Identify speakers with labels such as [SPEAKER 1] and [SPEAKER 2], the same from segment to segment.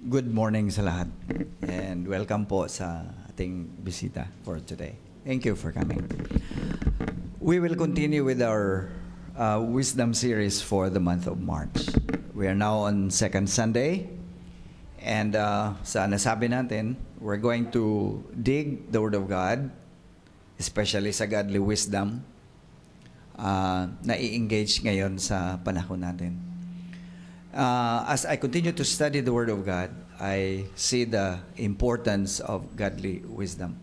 [SPEAKER 1] Good morning sa lahat and welcome po sa ating bisita for today. Thank you for coming. We will continue with our wisdom series for the month of March. We are now on second Sunday and sa nasabi natin, we're going to dig the Word of God, especially sa godly wisdom na i-engage ngayon sa panahon natin. As I continue to study the Word of God, I see the importance of godly wisdom.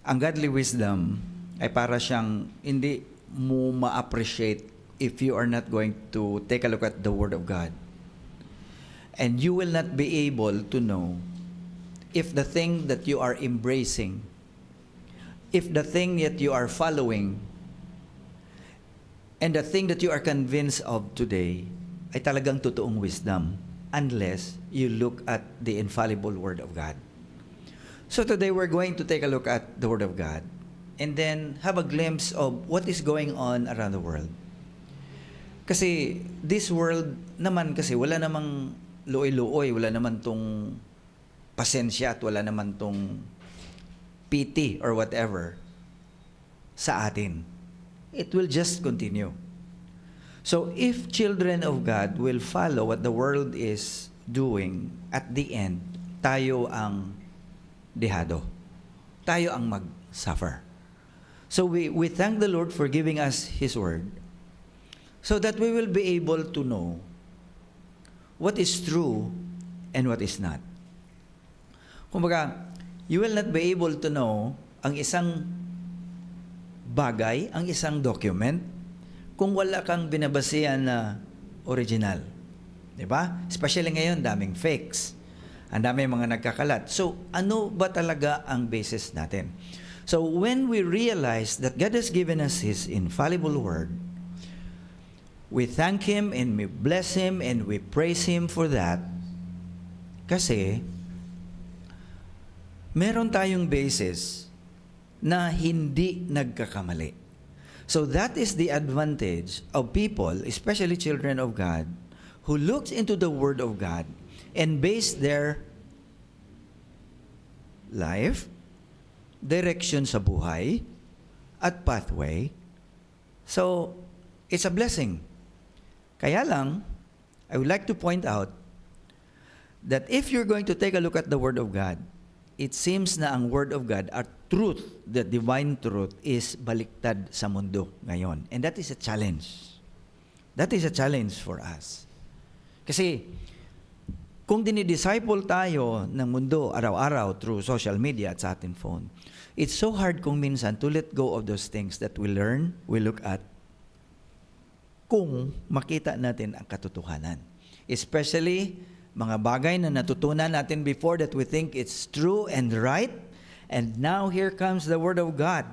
[SPEAKER 1] Ang godly wisdom ay para siyang hindi mo ma-appreciate if you are not going to take a look at the Word of God. And you will not be able to know if the thing that you are embracing, if the thing that you are following, and the thing that you are convinced of today ay talagang totoong wisdom unless you look at the infallible Word of God. So today we're going to take a look at the Word of God and then have a glimpse of what is going on around the world. Kasi this world naman kasi wala namang luoy-luoy, wala naman tong pasensya at wala naman tong pity or whatever sa atin. It will just continue. So if children of God will follow what the world is doing, at the end, tayo ang dehado. Tayo ang mag-suffer. So we thank the Lord for giving us His Word so that we will be able to know what is true and what is not. Kumbaga, you will not be able to know ang isang bagay, ang isang document, kung wala kang binabasihan na original. Diba? Especially ngayon, daming fakes. Ang daming mga nagkakalat. So, ano ba talaga ang basis natin? So, when we realize that God has given us His infallible Word, we thank Him and we bless Him and we praise Him for that. Kasi, meron tayong basis na hindi nagkakamali. So that is the advantage of people, especially children of God, who looks into the Word of God and base their life, direction sa buhay, at pathway. So, it's a blessing. Kaya lang, I would like to point out that if you're going to take a look at the Word of God, it seems na ang Word of God, our truth, the divine truth, is baliktad sa mundo ngayon. And that is a challenge. That is a challenge for us. Kasi, kung dinidisciple tayo ng mundo araw-araw through social media at sa ating phone, it's so hard kung minsan to let go of those things that we learn, we look at, kung makita natin ang katotohanan. Especially, mga bagay na natutunan natin before that we think it's true and right, and now here comes the Word of God.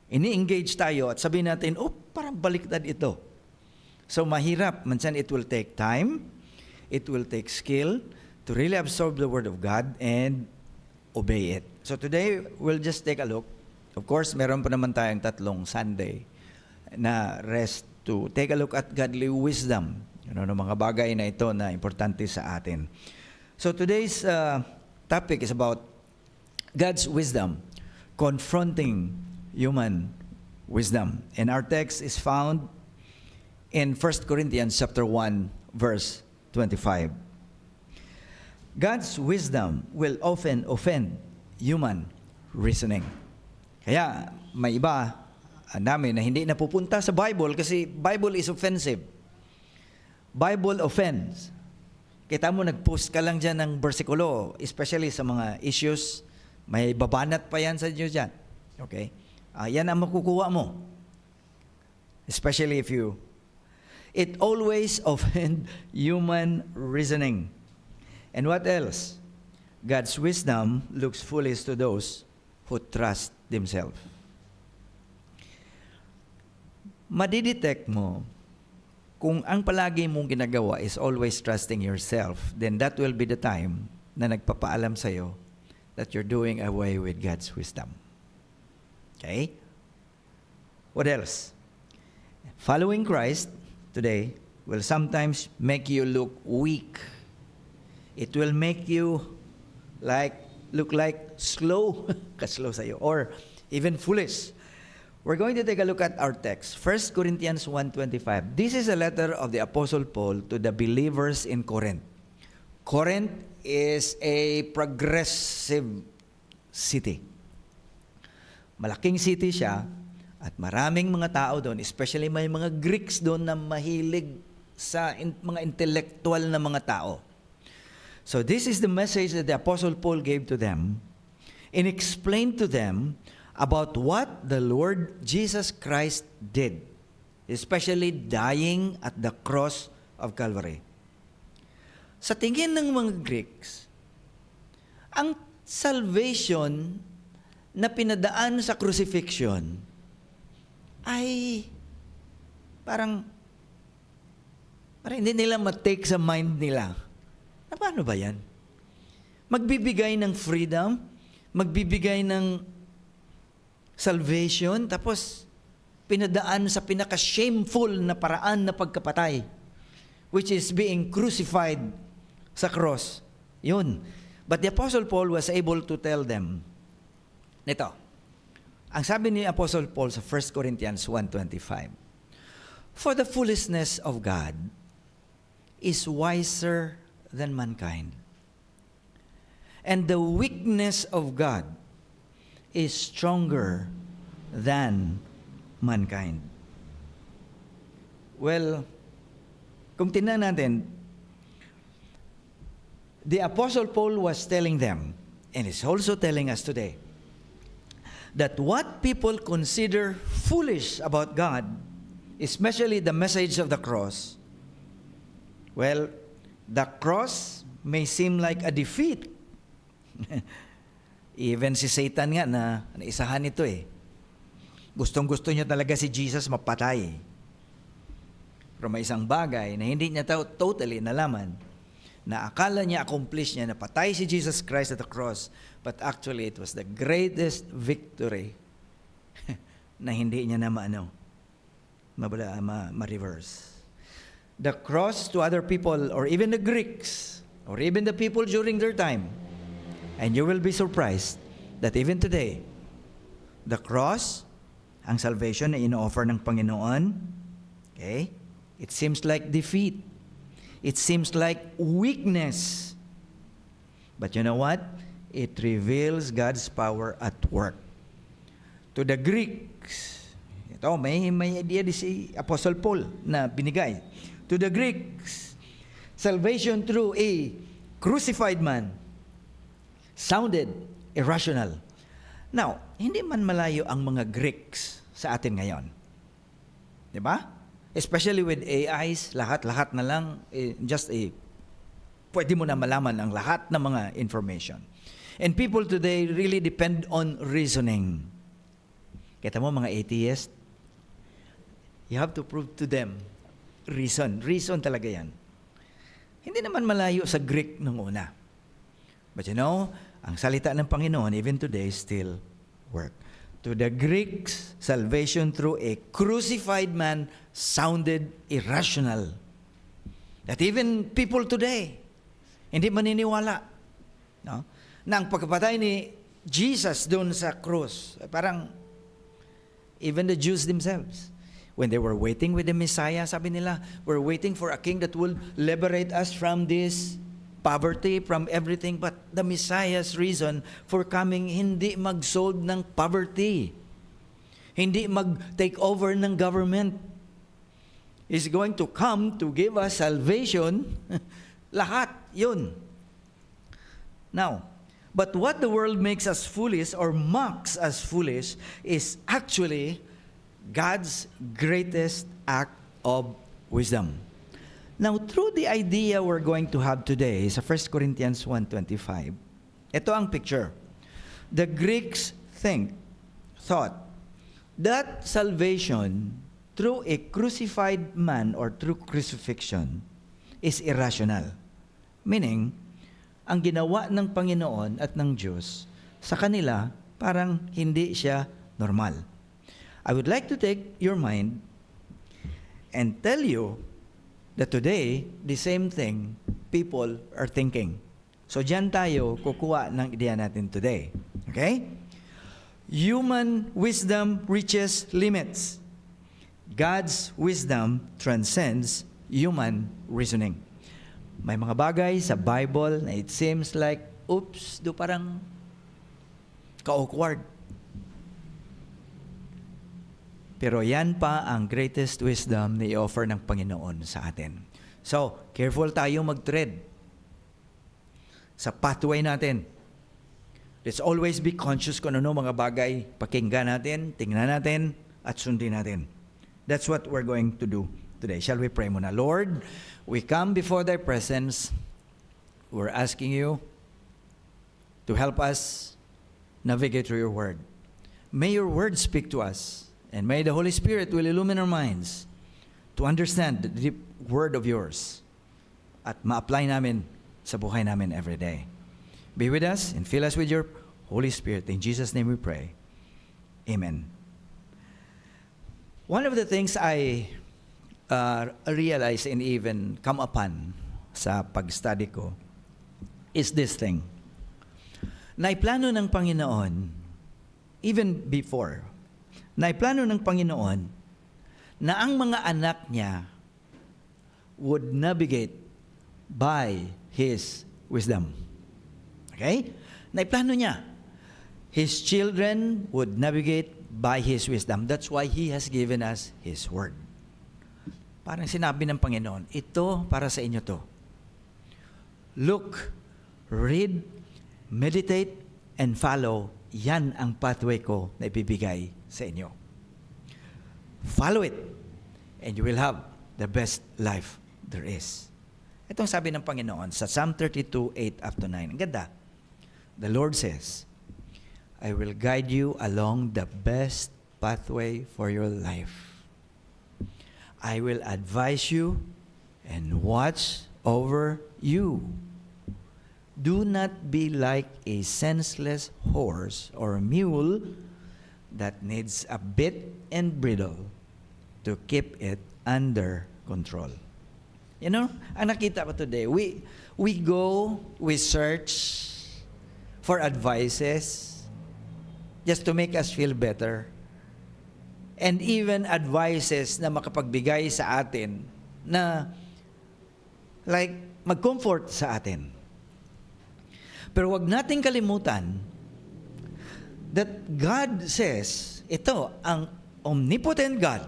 [SPEAKER 1] Ini-engage tayo at sabihin natin, oh, parang baliktad ito. So mahirap. Minsan it will take time, it will take skill to really absorb the Word of God and obey it. So today, we'll just take a look. Of course, meron pa naman tayong 3 Sunday na rest to take a look at godly wisdom. Ng mga bagay na ito na importante sa atin. So today's topic is about God's wisdom, confronting human wisdom. And our text is found in 1 Corinthians chapter 1, verse 25. God's wisdom will often offend human reasoning. Kaya may iba namin na hindi napupunta sa Bible kasi Bible is offensive. Bible offends. Kita mo, nag-post ka lang dyan ng bersikulo, especially sa mga issues, may babanat pa yan sa Diyos dyan. Okay? Yan ang makukuha mo. Especially if you... It always offend human reasoning. And what else? God's wisdom looks foolish to those who trust themselves. Madidetect mo kung ang palagi mong ginagawa is always trusting yourself, then that will be the time na nagpapaalam sa'yo that you're doing away with God's wisdom. Okay? What else? Following Christ today will sometimes make you look weak It will make you look like slow, kaslow sa'yo, or even foolish. We're going to take a look at our text, 1 Corinthians 1:25. This is a letter of the Apostle Paul to the believers in Corinth. Corinth is a progressive city. Malaking city siya at maraming mga tao doon, especially may mga Greeks doon na mahilig sa mga intellectual na mga tao. So this is the message that the Apostle Paul gave to them and explained to them about what the Lord Jesus Christ did, especially dying at the cross of Calvary. Sa tingin ng mga Greeks, ang salvation na pinadaan sa crucifixion ay parang hindi nila matake sa mind nila. Na paano ba yan? Magbibigay ng freedom, magbibigay ng salvation, tapos pinadaan sa pinaka-shameful na paraan na pagkapatay, which is being crucified sa cross. Yun. But the Apostle Paul was able to tell them, nito, ang sabi ni Apostle Paul sa 1 Corinthians 1:25, for the foolishness of God is wiser than mankind, and the weakness of God is stronger than mankind. Well, kung tingnan natin, the Apostle Paul was telling them, and is also telling us today, that what people consider foolish about God, especially the message of the cross, well, the cross may seem like a defeat. Even si Satan nga na naisahan ito eh. Gustong-gusto niya talaga si Jesus mapatay. Pero may isang bagay na hindi niya totally nalaman, na akala niya accomplish niya na patay si Jesus Christ at the cross, but actually it was the greatest victory na hindi niya na ma-reverse. The cross to other people, or even the Greeks, or even the people during their time, and you will be surprised that even today, the cross, ang salvation na ino-offer ng Panginoon, okay, it seems like defeat. It seems like weakness. But you know what? It reveals God's power at work. To the Greeks, ito, may idea di si Apostle Paul na binigay. To the Greeks, salvation through a crucified man sounded irrational. Now, hindi man malayo ang mga Greeks sa atin ngayon. Di ba? Especially with AIs, lahat na lang, pwede mo na malaman ang lahat ng mga information. And people today really depend on reasoning. Kita mo mga atheists, you have to prove to them reason. Reason talaga yan. Hindi naman malayo sa Greek nung una. But you know, ang salita ng Panginoon, even today, still work. To the Greeks, salvation through a crucified man sounded irrational. That even people today, hindi maniniwala, no? Na ang pagkapatay ni Jesus doon sa krus, parang even the Jews themselves, when they were waiting with the Messiah, sabi nila, we're waiting for a king that will liberate us from this poverty, from everything. But the Messiah's reason for coming, hindi mag-solve ng poverty, hindi mag-take over ng government. Is going to come to give us salvation. Lahat, yun. Now, but what the world makes us foolish or mocks us foolish is actually God's greatest act of wisdom. Now, through the idea we're going to have today sa 1 Corinthians 1:25, ito ang picture. The Greeks thought that salvation through a crucified man or through crucifixion is irrational. Meaning, ang ginawa ng Panginoon at ng Diyos sa kanila parang hindi siya normal. I would like to take your mind and tell you that today, the same thing people are thinking. So diyan tayo kukuha ng ideya natin today. Okay? Human wisdom reaches limits. God's wisdom transcends human reasoning. May mga bagay sa Bible na it seems like, oops, do parang ka-awkward. Pero yan pa ang greatest wisdom na i-offer ng Panginoon sa atin. So, careful tayo mag-tread sa pathway natin. Let's always be conscious kung ano mga bagay pakinggan natin, tingnan natin, at sundin natin. That's what we're going to do today. Shall we pray muna? Lord, we come before Thy presence. We're asking You to help us navigate through Your Word. May Your Word speak to us, and may the Holy Spirit will illumine our minds to understand the deep Word of Yours at ma-apply namin sa buhay namin every day. Be with us and fill us with Your Holy Spirit. In Jesus' name we pray. Amen. One of the things I realized and even come upon sa pag-study ko is this thing. Naiplano ng Panginoon, even before, naiplano ng Panginoon na ang mga anak niya would navigate by His wisdom. Okay? Naiplano niya. His children would navigate by His wisdom. That's why He has given us His Word. Parang sinabi ng Panginoon, ito para sa inyo to. Look, read, meditate, and follow. Yan ang pathway ko na ibibigay sa inyo. Follow it, and you will have the best life there is. Itong sabi ng Panginoon sa Psalm 32, 8-9. Ang ganda. The Lord says, I will guide you along the best pathway for your life. I will advise you and watch over you. Do not be like a senseless horse or mule that needs a bit and bridle to keep it under control. You know, ang nakita ko today, we go, we search for advices just to make us feel better. And even advices na makapagbigay sa atin na like mag-comfort sa atin. Pero wag nating kalimutan that God says, ito, ang omnipotent God,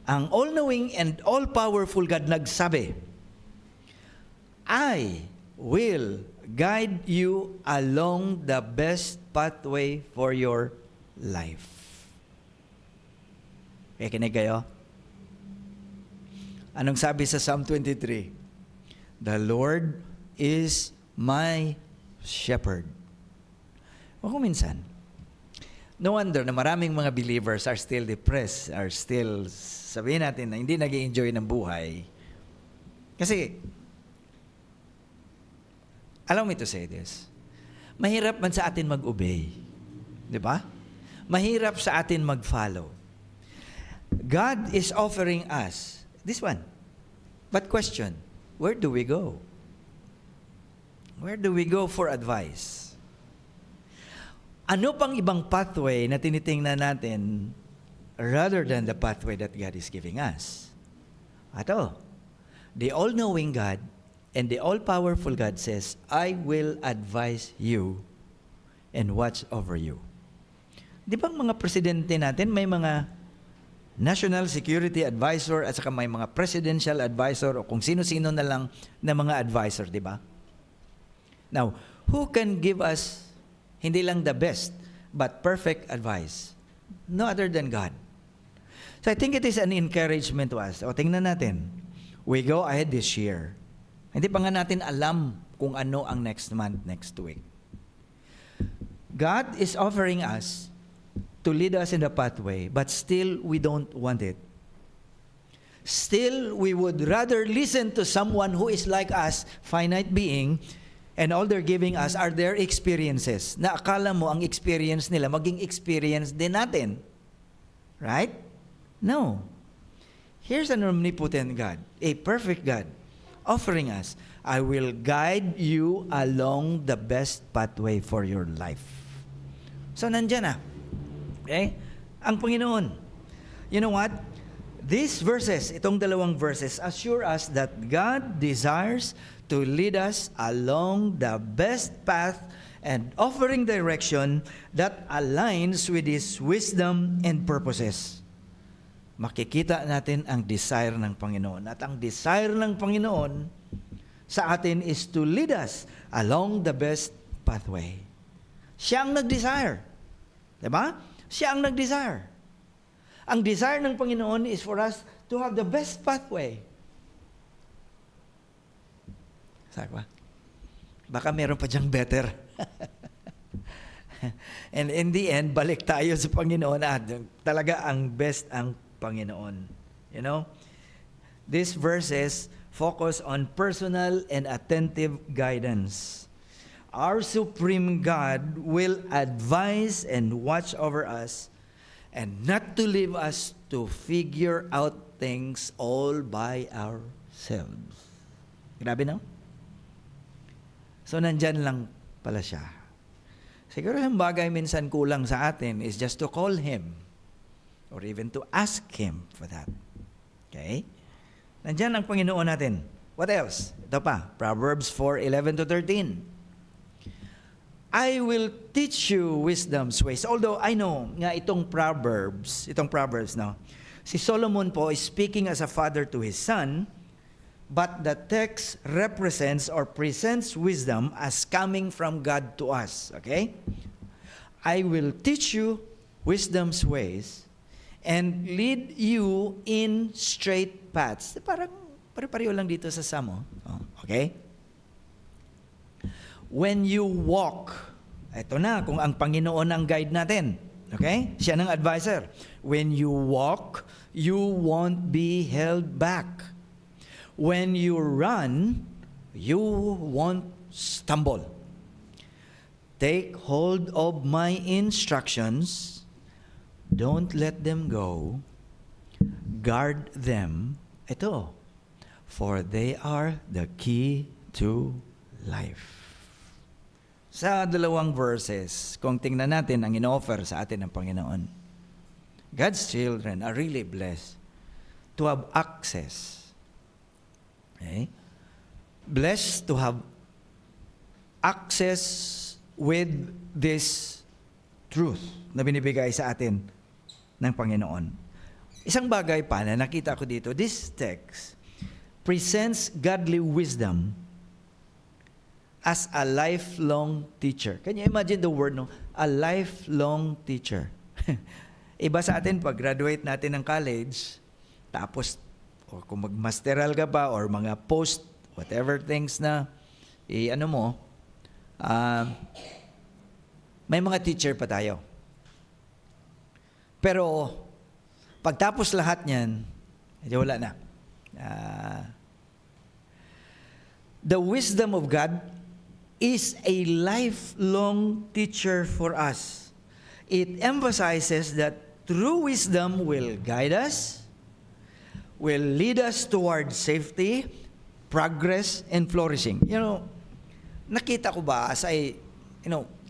[SPEAKER 1] ang all-knowing and all-powerful God nagsabi, I will guide you along the best pathway for your life. Kinig kayo? Anong sabi sa Psalm 23? The Lord is my shepherd. O kung minsan, no wonder na maraming mga believers are still depressed, are still, sabihin natin, na hindi nag-i-enjoy ng buhay. Kasi, allow me to say this. Mahirap man sa atin mag-obey. Di ba? Mahirap sa atin mag-follow. God is offering us this one. But question, where do we go? Where do we go for advice? Ano pang ibang pathway na tinitingnan natin rather than the pathway that God is giving us? Ato, the all-knowing God and the all-powerful God says, I will advise you and watch over you. Di ba mga presidente natin may mga National Security Advisor at saka may mga Presidential Advisor o kung sino-sino na lang na mga advisor, di ba? Now, who can give us hindi lang the best, but perfect advice? No other than God. So I think it is an encouragement to us. O tingnan natin. We go ahead this year. Hindi pa nga natin alam kung ano ang next month, next week. God is offering us to lead us in the pathway, but still we don't want it. Still, we would rather listen to someone who is like us, finite being, and all they're giving us are their experiences. Na akala mo ang experience nila, maging experience din natin. Right? No. Here's an omnipotent God, a perfect God, offering us, I will guide you along the best pathway for your life. So, nandyan na. Okay? Ang Panginoon. You know what? These verses, itong dalawang verses, assure us that God desires to lead us along the best path and offering direction that aligns with His wisdom and purposes. Makikita natin ang desire ng Panginoon. At ang desire ng Panginoon sa atin is to lead us along the best pathway. Siya ang nag-desire. Diba? Siya ang nag-desire. Ang desire ng Panginoon is for us to have the best pathway. Sabi ba? Baka meron pa diyang better. And in the end, balik tayo sa Panginoon at talaga ang best ang Panginoon. You know? These verses focus on personal and attentive guidance. Our supreme God will advise and watch over us and not to leave us to figure out things all by ourselves. Grabe, no? So, nandyan lang pala siya. Siguro yung bagay minsan kulang sa atin is just to call Him or even to ask Him for that. Okay? Nandyan ang Panginoon natin. What else? Ito pa, Proverbs 4:11-13. I will teach you wisdom's ways. Although I know nga itong Proverbs, no, si Solomon po is speaking as a father to his son, but the text represents or presents wisdom as coming from God to us. Okay? I will teach you wisdom's ways and lead you in straight paths. Parang pare-pareho lang dito sa Samo. Okay? When you walk, eto na, kung ang Panginoon ang guide natin. Okay? Siya ng advisor. When you walk, you won't be held back. When you run, you won't stumble. Take hold of my instructions. Don't let them go. Guard them. Ito. For they are the key to life. Sa dalawang verses, kung tingnan natin ang in-offer sa atin ng Panginoon, God's children are really blessed to have access. Okay? Blessed to have access with this truth na binibigay sa atin ng Panginoon. Isang bagay pa na nakita ko dito, this text presents godly wisdom as a lifelong teacher. Can you imagine the word, no? A lifelong teacher. Iba sa atin, pag graduate natin ng college, tapos, o kung mag-masteral ka pa, or mga post, whatever things na, may mga teacher pa tayo. Pero, pagtapos lahat niyan, wala na. The wisdom of God is a lifelong teacher for us. It emphasizes that true wisdom will guide us, will lead us toward safety, progress, and flourishing. Nakita ko ba as I,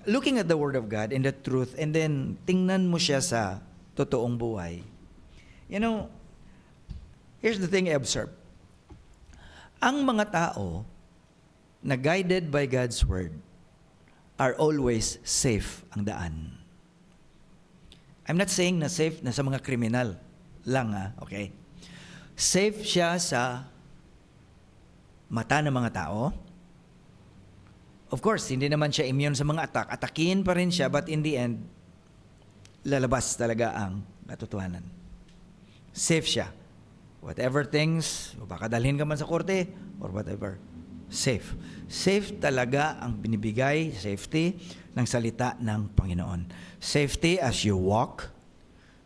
[SPEAKER 1] looking at the Word of God and the truth, and then tingnan mo siya sa totoong buhay. Here's the thing I observed. Ang mga tao na guided by God's Word are always safe ang daan. I'm not saying na safe na sa mga kriminal lang, okay? Safe siya sa mata ng mga tao. Of course, hindi naman siya immune sa mga attack. Atakin pa rin siya, but in the end, lalabas talaga ang katotohanan. Safe siya. Whatever things, baka dalhin ka man sa korte, or whatever. Safe. Safe talaga ang binibigay, safety, ng salita ng Panginoon. Safety as you walk,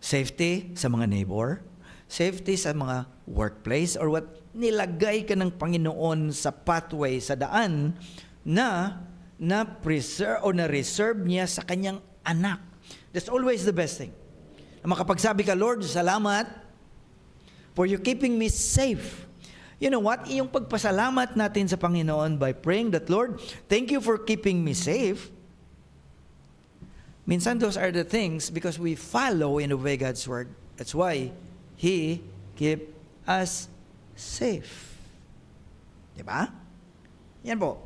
[SPEAKER 1] safety sa mga neighbor, safety sa mga workplace, or what, nilagay ka ng Panginoon sa pathway, sa daan, na preserve o na-reserve niya sa kanyang anak. That's always the best thing. Na makapagsabi ka, Lord, salamat for you keeping me safe. You know what? Yung pagpasalamat natin sa Panginoon by praying that, Lord, thank you for keeping me safe. Minsan those are the things because we follow and obey God's word. That's why He keep us safe. Diba? Yan po.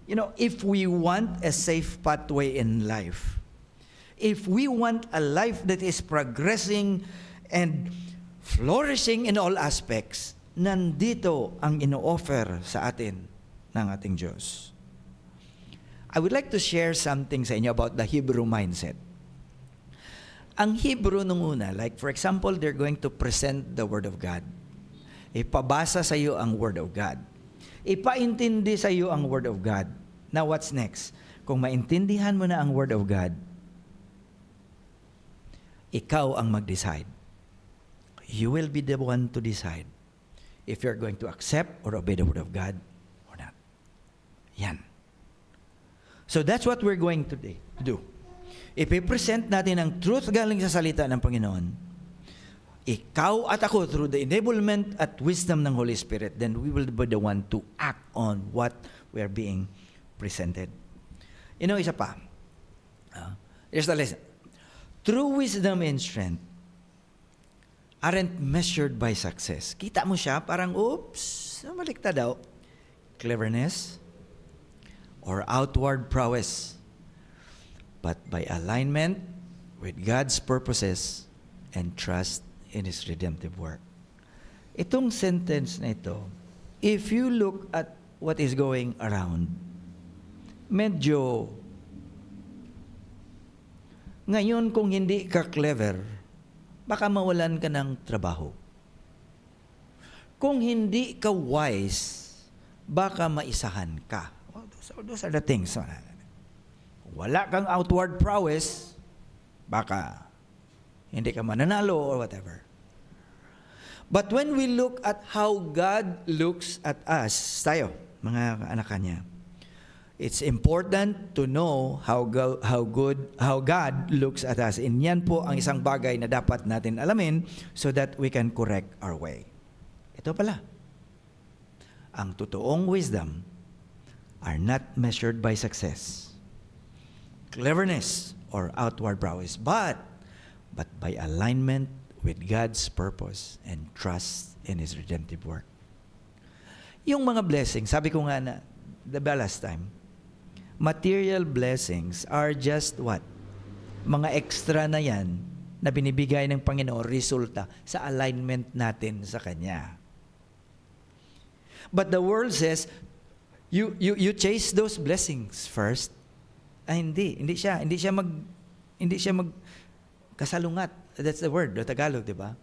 [SPEAKER 1] You know, if we want a safe pathway in life, if we want a life that is progressing and flourishing in all aspects, nandito ang ino-offer sa atin ng ating Diyos. I would like to share something sa inyo about the Hebrew mindset. Ang Hebrew nung una, like for example, they're going to present the Word of God. Ipabasa sa iyo ang Word of God. Ipaintindi sa iyo ang Word of God. Now, what's next? Kung maintindihan mo na ang Word of God, ikaw ang mag-decide. You will be the one to decide if you're going to accept or obey the Word of God or not. Yan. So that's what we're going to do. Ipipresent natin ang truth galing sa salita ng Panginoon. Ikaw at ako, through the enablement at wisdom ng Holy Spirit, then we will be the one to act on what we are being presented. You know, isa pa. Here's the lesson. True wisdom and strength aren't measured by success. Kita mo siya, parang, oops, baliktad daw. Cleverness or outward prowess, but by alignment with God's purposes and trust in His redemptive work. Itong sentence na ito, if you look at what is going around, medyo, ngayon kung hindi ka clever, baka mawalan ka ng trabaho. Kung hindi ka wise, baka maisahan ka. Those are the things. Wala kang outward prowess, baka hindi ka mananalo or whatever. But when we look at how God looks at us, tayo, mga anak niya, it's important to know how God looks at us. And yan po ang isang bagay na dapat natin alamin so that we can correct our way. Ito pala, ang totoong wisdom are not measured by success, cleverness, or outward prowess, but by alignment with God's purpose and trust in His redemptive work. Yung mga blessings, sabi ko nga na, the last time, material blessings are just what? Mga extra na yan na binibigay ng Panginoon, resulta sa alignment natin sa Kanya. But the world says, you chase those blessings first. Hindi siya kasalungat. That's the word, the Tagalog, di ba?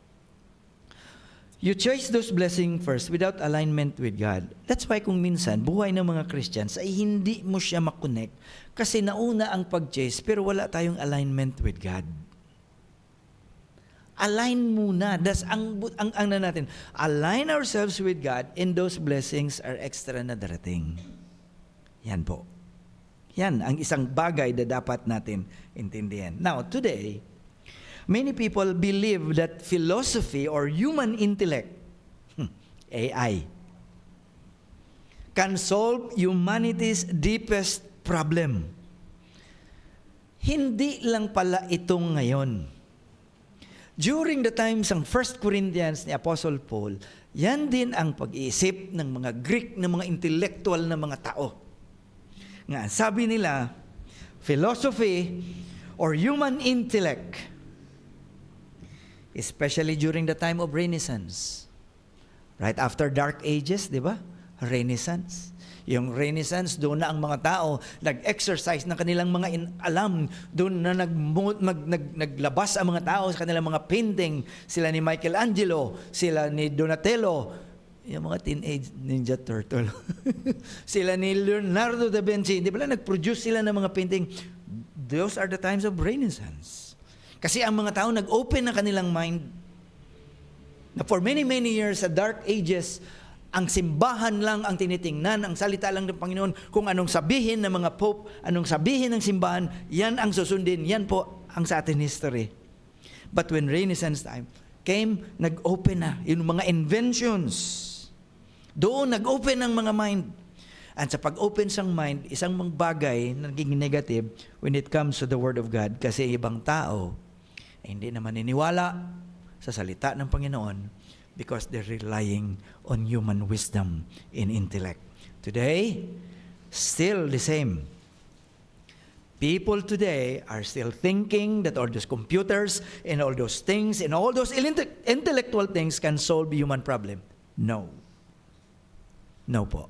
[SPEAKER 1] You chase those blessings first without alignment with God. That's why kung minsan, buhay ng mga Christians ay hindi mo siya makonect kasi nauna ang pag-chase pero wala tayong alignment with God. Align muna. Das ang na natin. Align ourselves with God and those blessings are extra na darating. Yan po. Yan ang isang bagay na dapat natin intindihan. Now, today, many people believe that philosophy or human intellect, AI, can solve humanity's deepest problem. Hindi lang pala itong ngayon. During the times ng 1 Corinthians ni Apostle Paul, yan din ang pag-iisip ng mga Greek, ng mga intellectual na mga tao. Nga, sabi nila, philosophy or human intellect, especially during the time of Renaissance. Right after Dark Ages, di ba? Renaissance. Yung Renaissance, doon na ang mga tao nag-exercise ng kanilang mga alam. Doon na naglabas ang mga tao sa kanilang mga painting. Sila ni Michelangelo, sila ni Donatello, yung mga teenage Ninja Turtle. Sila ni Leonardo da Vinci. Di ba nag-produce sila ng mga painting? Those are the times of Renaissance. Kasi ang mga tao nag-open na kanilang mind. Na for many, many years, sa Dark Ages, ang simbahan lang ang tinitingnan, ang salita lang ng Panginoon, kung anong sabihin ng mga pope, anong sabihin ng simbahan, yan ang susundin. Yan po ang sa atin history. But when Renaissance time came, nag-open na yung mga inventions. Doon nag-open ang mga mind. And sa pag-open sang mind, isang mga bagay na naging negative when it comes to the Word of God, kasi ibang tao hindi naman niniwala sa salita ng Panginoon because they're relying on human wisdom and intellect. Today, still the same. People today are still thinking that all those computers and all those things and all those intellectual things can solve human problem. No. No po.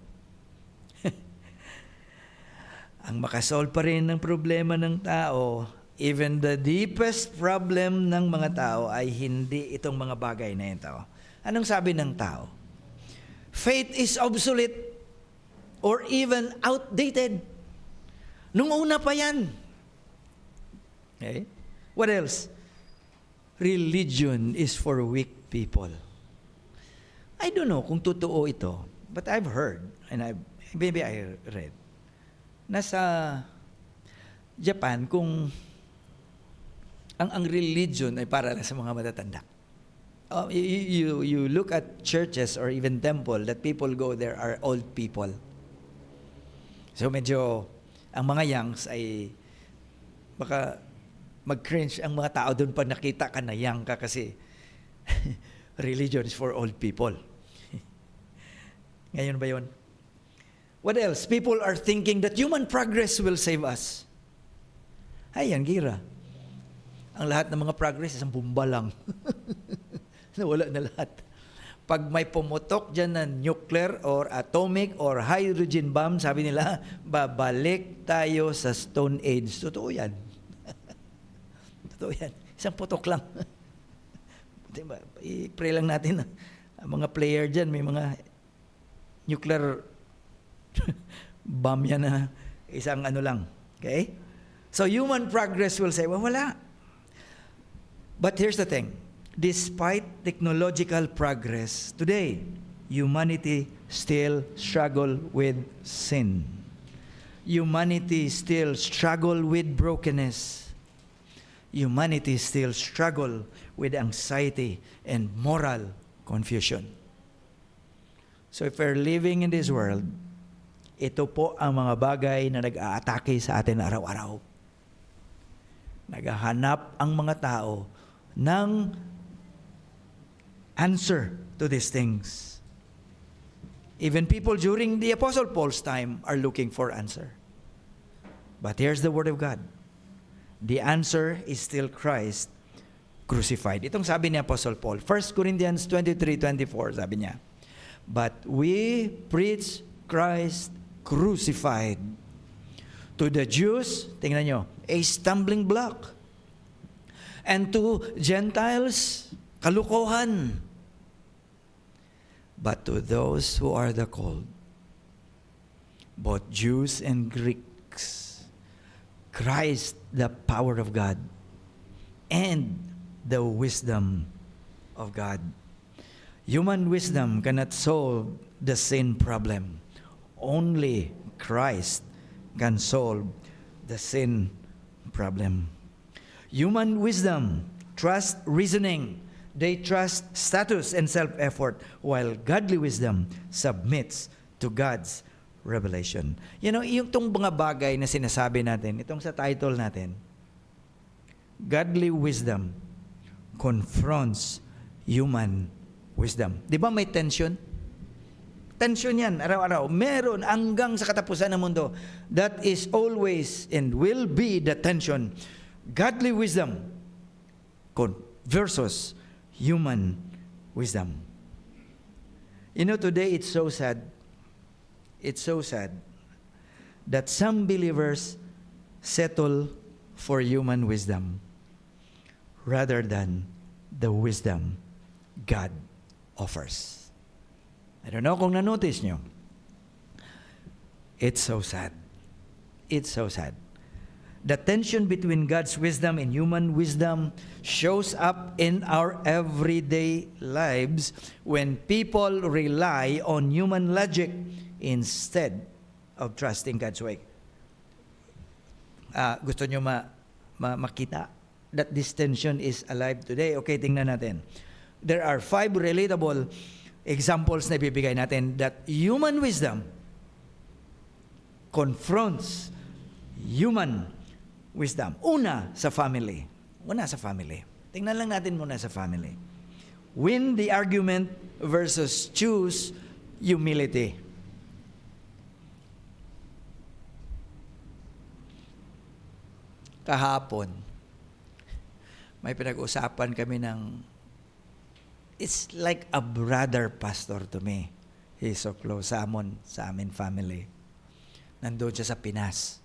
[SPEAKER 1] Ang makasolve pa rin ng problema ng tao, even the deepest problem ng mga tao, ay hindi itong mga bagay na ito. Anong sabi ng tao? Faith is obsolete or even outdated. Nung una pa yan. Okay? What else? Religion is for weak people. I don't know kung totoo ito, but I've heard, and maybe I read, nasa Japan, kung ang religion ay para lang sa mga matatanda. You look at churches or even temple that people go there are old people. So medyo ang mga youngs ay baka mag-cringe ang mga tao doon pag nakita ka na young ka kasi religion is for old people. Ngayon ba yun? What else? People are thinking that human progress will save us. Ay, yan, gira. Ang lahat ng mga progress, isang bumba lang. Nawala na lahat. Pag may pumutok dyan na nuclear or atomic or hydrogen bomb, sabi nila, babalik tayo sa Stone Age. Totoo yan. Totoo yan. Isang putok lang. Diba? I-pray lang natin. Ang mga player dyan, may mga nuclear bomb yan na isang ano lang. Okay? So human progress will say, well, wala. But here's the thing. Despite technological progress, today, humanity still struggle with sin. Humanity still struggle with brokenness. Humanity still struggle with anxiety and moral confusion. So if we're living in this world, ito po ang mga bagay na nag-aatake sa atin araw-araw. Naghahanap ang mga tao ng answer to these things. Even people during the Apostle Paul's time are looking for answer. But here's the Word of God. The answer is still Christ crucified. Itong sabi ni Apostle Paul, 1 Corinthians 23:24, sabi niya, but we preach Christ crucified. To the Jews, tingnan nyo, a stumbling block. And to Gentiles, kalukuhan. But to those who are the called, both Jews and Greeks, Christ, the power of God, and the wisdom of God. Human wisdom cannot solve the sin problem. Only Christ can solve the sin problem. Human wisdom trusts reasoning. They trust status and self-effort, while godly wisdom submits to God's revelation. You know, yung itong mga bagay na sinasabi natin, itong sa title natin, godly wisdom confronts human wisdom. Di ba may tension? Tension yan, araw-araw. Meron hanggang sa katapusan ng mundo. That is always and will be the tension. Godly wisdom versus human wisdom. You know, today it's so sad. It's so sad that some believers settle for human wisdom rather than the wisdom God offers. I don't know kung na-notice nyo. It's so sad. It's so sad. The tension between God's wisdom and human wisdom shows up in our everyday lives when people rely on human logic instead of trusting God's way. Gusto nyo makita that this tension is alive today? Okay, tingnan natin. There are 5 relatable examples na ibibigay natin that human wisdom confronts human wisdom. Una sa family. Tingnan lang natin muna sa family. Win the argument versus choose humility. Kahapon, may pinag-usapan kami it's like a brother pastor to me. He's so close sa amin family. Nandoon siya sa Pinas.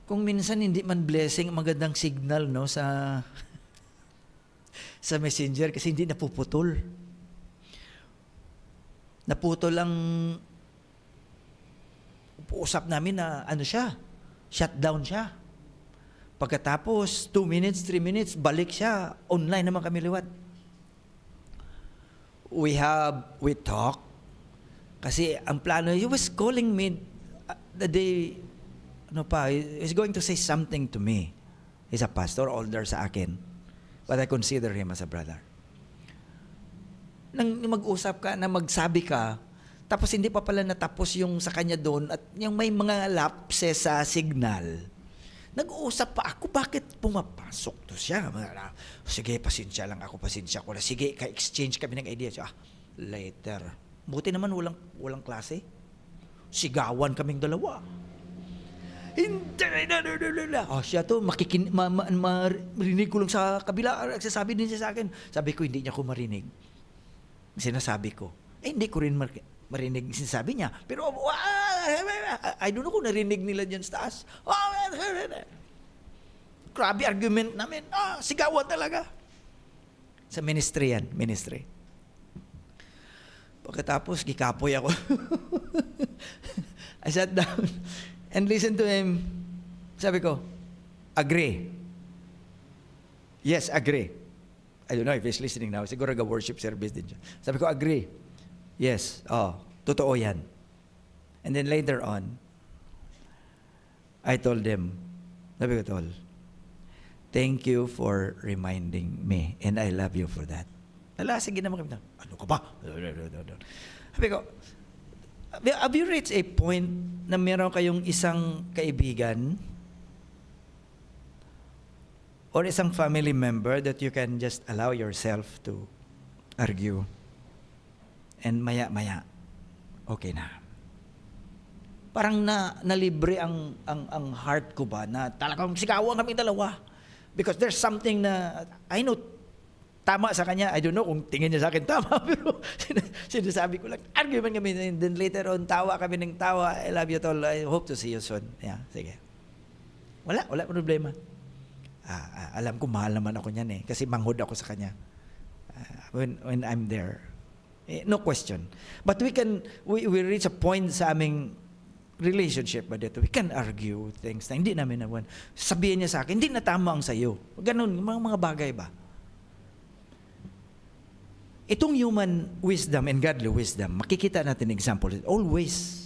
[SPEAKER 1] Kung minsan hindi man blessing, magandang signal no sa messenger kasi hindi napuputol. Naputol ang usap namin na shutdown siya. Pagkatapos 2 minutes, 3 minutes, balik siya. Online naman kami liwat. We talk. Kasi ang plano, he was calling me the day, he's going to say something to me. He's a pastor, older sa akin. But I consider him as a brother. Nang mag-usap ka, na magsabi ka, tapos hindi pa pala natapos yung sa kanya doon, at yung may mga lapses sa signal, nag-uusap pa ako, bakit pumapasok to siya? Sige, pasensya ko na. Sige, ka-exchange kami ng ideas. Later. Buti naman walang klase. Sigawan kaming dalawa. Hindi. Siya to, marinig ko lang sa kabila. Nagsasabi din siya sa akin. Sabi ko, hindi niya ko marinig. Sinasabi ko. Hindi ko rin marinig sinasabi niya. Pero, I don't know kung narinig nila dyan sa taas. Grabe argument namin. Sigawan talaga. Sa ministry yan. Pagkatapos, gikapoy ako. I sat down and listened to him. Sabi ko, agree. Yes, agree. I don't know if he's listening now. Siguro worship service din siya. Sabi ko, agree. Yes. Totoo yan. And then later on, I told them, sabi ko, Tol, thank you for reminding me and I love you for that. Sige naman kami. Ano ka ba? Sabi ko, have you reached a point na meron kayong isang kaibigan or isang family member that you can just allow yourself to argue and maya-maya, okay na. Parang nalibre ang heart ko ba na talagang sigawan kami dalawa. Because there's something na, I know, tama sa kanya. I don't know kung tingin niya sa akin tama, pero sinasabi ko lang, argument kami. And then later on, tawa kami ng tawa. I love you, Tol. I hope to see you soon. Yeah, sige. Wala problema. Alam ko, mahal naman ako niyan kasi manghod ako sa kanya. When I'm there. No question. But we reach a point sa aming relationship ba dito, we can argue things na hindi namin naman. Sabihin niya sa akin, hindi na tama ang sayo. Ganun, mga bagay ba? Itong human wisdom and godly wisdom, makikita natin example, it always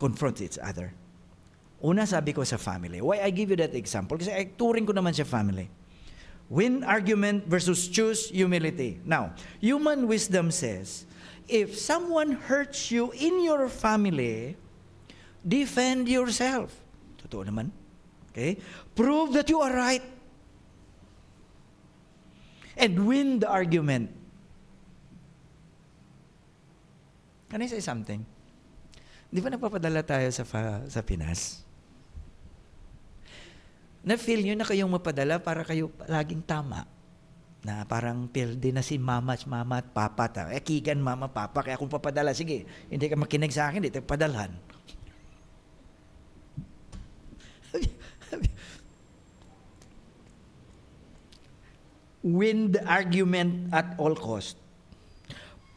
[SPEAKER 1] confronts each other. Una, sabi ko sa family. Why I give you that example? Kasi turing ko naman siya family. Win argument versus choose humility. Now, human wisdom says, if someone hurts you in your family, defend yourself. Totoo naman. Okay? Prove that you are right. And win the argument. Can I say something? Di ba napapadala tayo sa Pinas? Na-feel nyo na kayong mapadala para kayo laging tama. Na parang pildi na si mama at papa. Kigan mama, papa, kaya kung papadala, sige, hindi ka makinig sa akin, dito padalhan. Win the argument at all cost.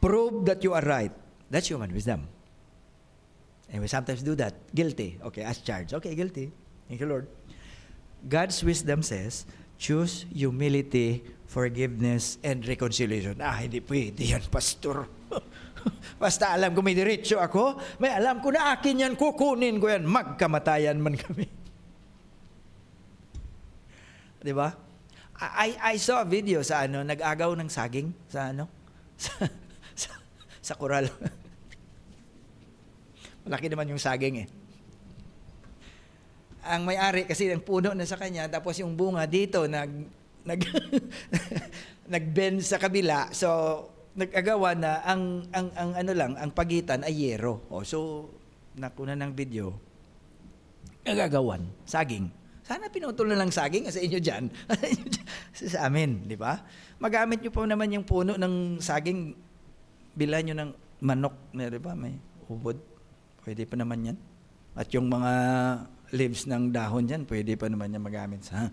[SPEAKER 1] Prove that you are right. That's human wisdom. And we sometimes do that. Guilty. Okay, as charged. Okay, guilty. Thank you, Lord. God's wisdom says, choose humility, forgiveness, and reconciliation. Hindi pwede yan, pastor. Basta alam ko may diretso ako, may alam ko na akin yan, kukunin ko yan, magkamatayan man kami. Di ba? I saw a video sa nag-agaw ng saging sa, sa koral. Malaki naman yung saging eh. Ang may-ari kasi ang puno na sa kanya, tapos yung bunga dito nag-bend sa kabila. So nag-agawa na ang ano lang, ang pagitan ay yero. So nakuna ng video. Nagagawan, saging. Sana pinutol na lang saging sa inyo dyan. Sa amin, di ba? Magamit nyo pa naman yung puno ng saging, bilhan nyo ng manok, di ba? May ubod. Pwede pa naman yan. At yung mga leaves ng dahon dyan, pwede pa naman yan magamit sa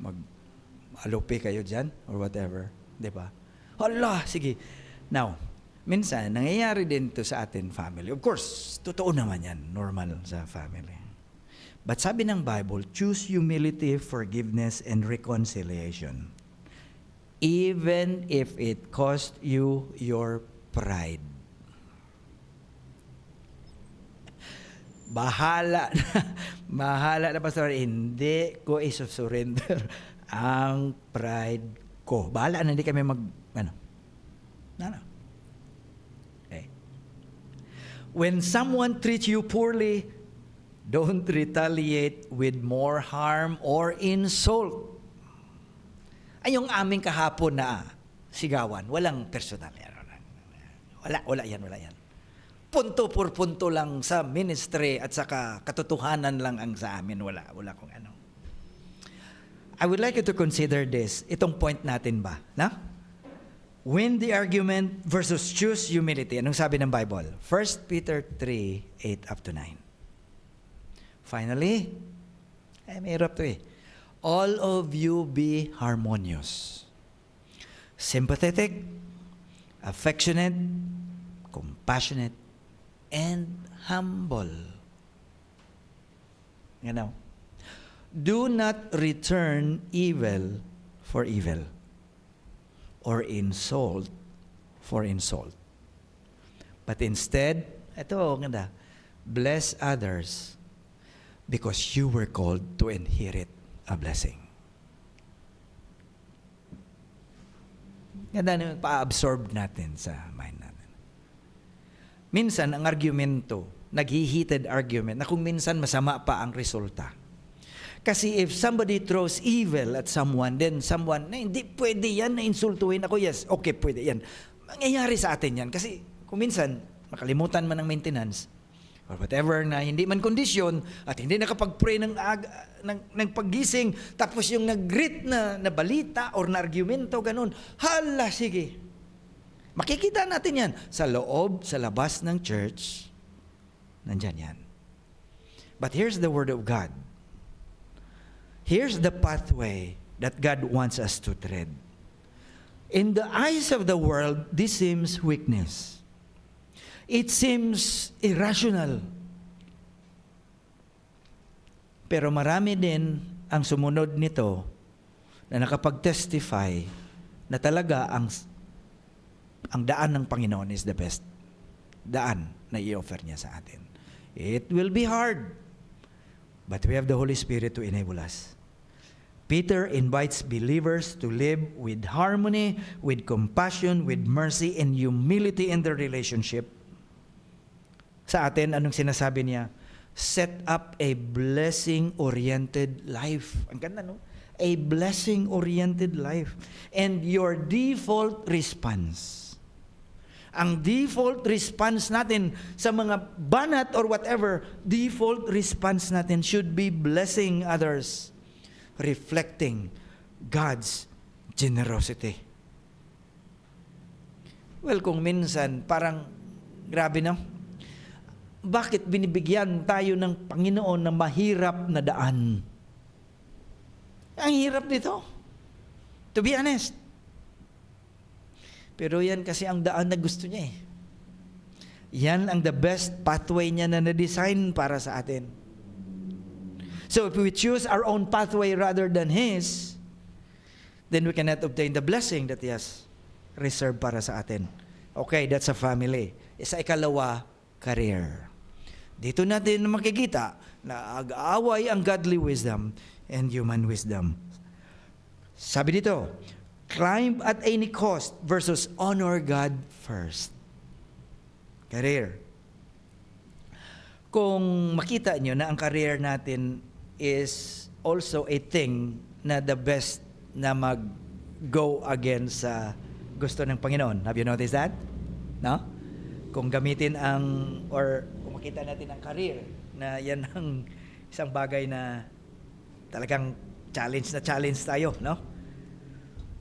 [SPEAKER 1] mag-alupi kayo dyan or whatever. Di ba? Hala, sige. Now, minsan, nangyayari din to sa atin family. Of course, totoo naman yan. Normal sa family. But sabi ng Bible, choose humility, forgiveness, and reconciliation. Even if it cost you your pride. Bahala na pastor, hindi ko iso-surrender ang pride ko. Bahala na, hindi kami Okay. When someone treats you poorly, don't retaliate with more harm or insult. Ay, yung aming kahapon na sigawan, walang personal. Wala yan. Punto por punto lang sa ministry at saka katotohanan lang ang sa amin. Wala kung ano. I would like you to consider this. Itong point natin ba? Na? Win the argument versus choose humility. Anong sabi ng Bible? 1 Peter 3:8 up to 9. Finally, mahirap to eh. All of you be harmonious, sympathetic, affectionate, compassionate, and humble. You know, do not return evil for evil or insult for insult. But instead, bless others because you were called to inherit a blessing. Ganda na pa-absorb natin sa mind natin. Minsan, ang argumento, nag-heated argument, na kung minsan masama pa ang resulta. Kasi if somebody throws evil at someone, then someone, na hindi pwede yan, na insultuhin ako, yes, okay, pwede yan. Mangyayari sa atin yan. Kasi kung minsan, makalimutan man ng maintenance, or whatever na hindi man kondisyon at hindi nakapag-pray ng paggising, tapos yung nag-greet na balita or na argumento, ganun, hala, sige. Makikita natin yan sa loob, sa labas ng church, nandyan yan. But here's the Word of God. Here's the pathway that God wants us to tread. In the eyes of the world, this seems weakness. It seems irrational. Pero marami din ang sumunod nito na nakapag-testify na talaga ang daan ng Panginoon is the best daan na i-offer niya sa atin. It will be hard, but we have the Holy Spirit to enable us. Peter invites believers to live with harmony, with compassion, with mercy, and humility in their relationship. Sa atin, anong sinasabi niya? Set up a blessing-oriented life. Ang ganda, no? A blessing-oriented life. And your default response. Ang default response natin sa mga banat or whatever, default response natin should be blessing others, reflecting God's generosity. Well, kung minsan, parang, grabe, no? Bakit binibigyan tayo ng Panginoon na mahirap na daan? Ang hirap nito. To be honest. Pero yan kasi ang daan na gusto niya eh. Yan ang the best pathway niya na na-design para sa atin. So if we choose our own pathway rather than His, then we cannot obtain the blessing that He has reserved para sa atin. Okay, that's a family. Sa ikalawa, career. Dito natin makikita na ag-aaway ang godly wisdom and human wisdom. Sabi dito, climb at any cost versus honor God first. Career. Kung makita nyo na ang career natin is also a thing na the best na mag-go against sa gusto ng Panginoon. Have you noticed that? No? Kung gamitin or kung makita natin ang career, na yan ang isang bagay na talagang challenge tayo, no?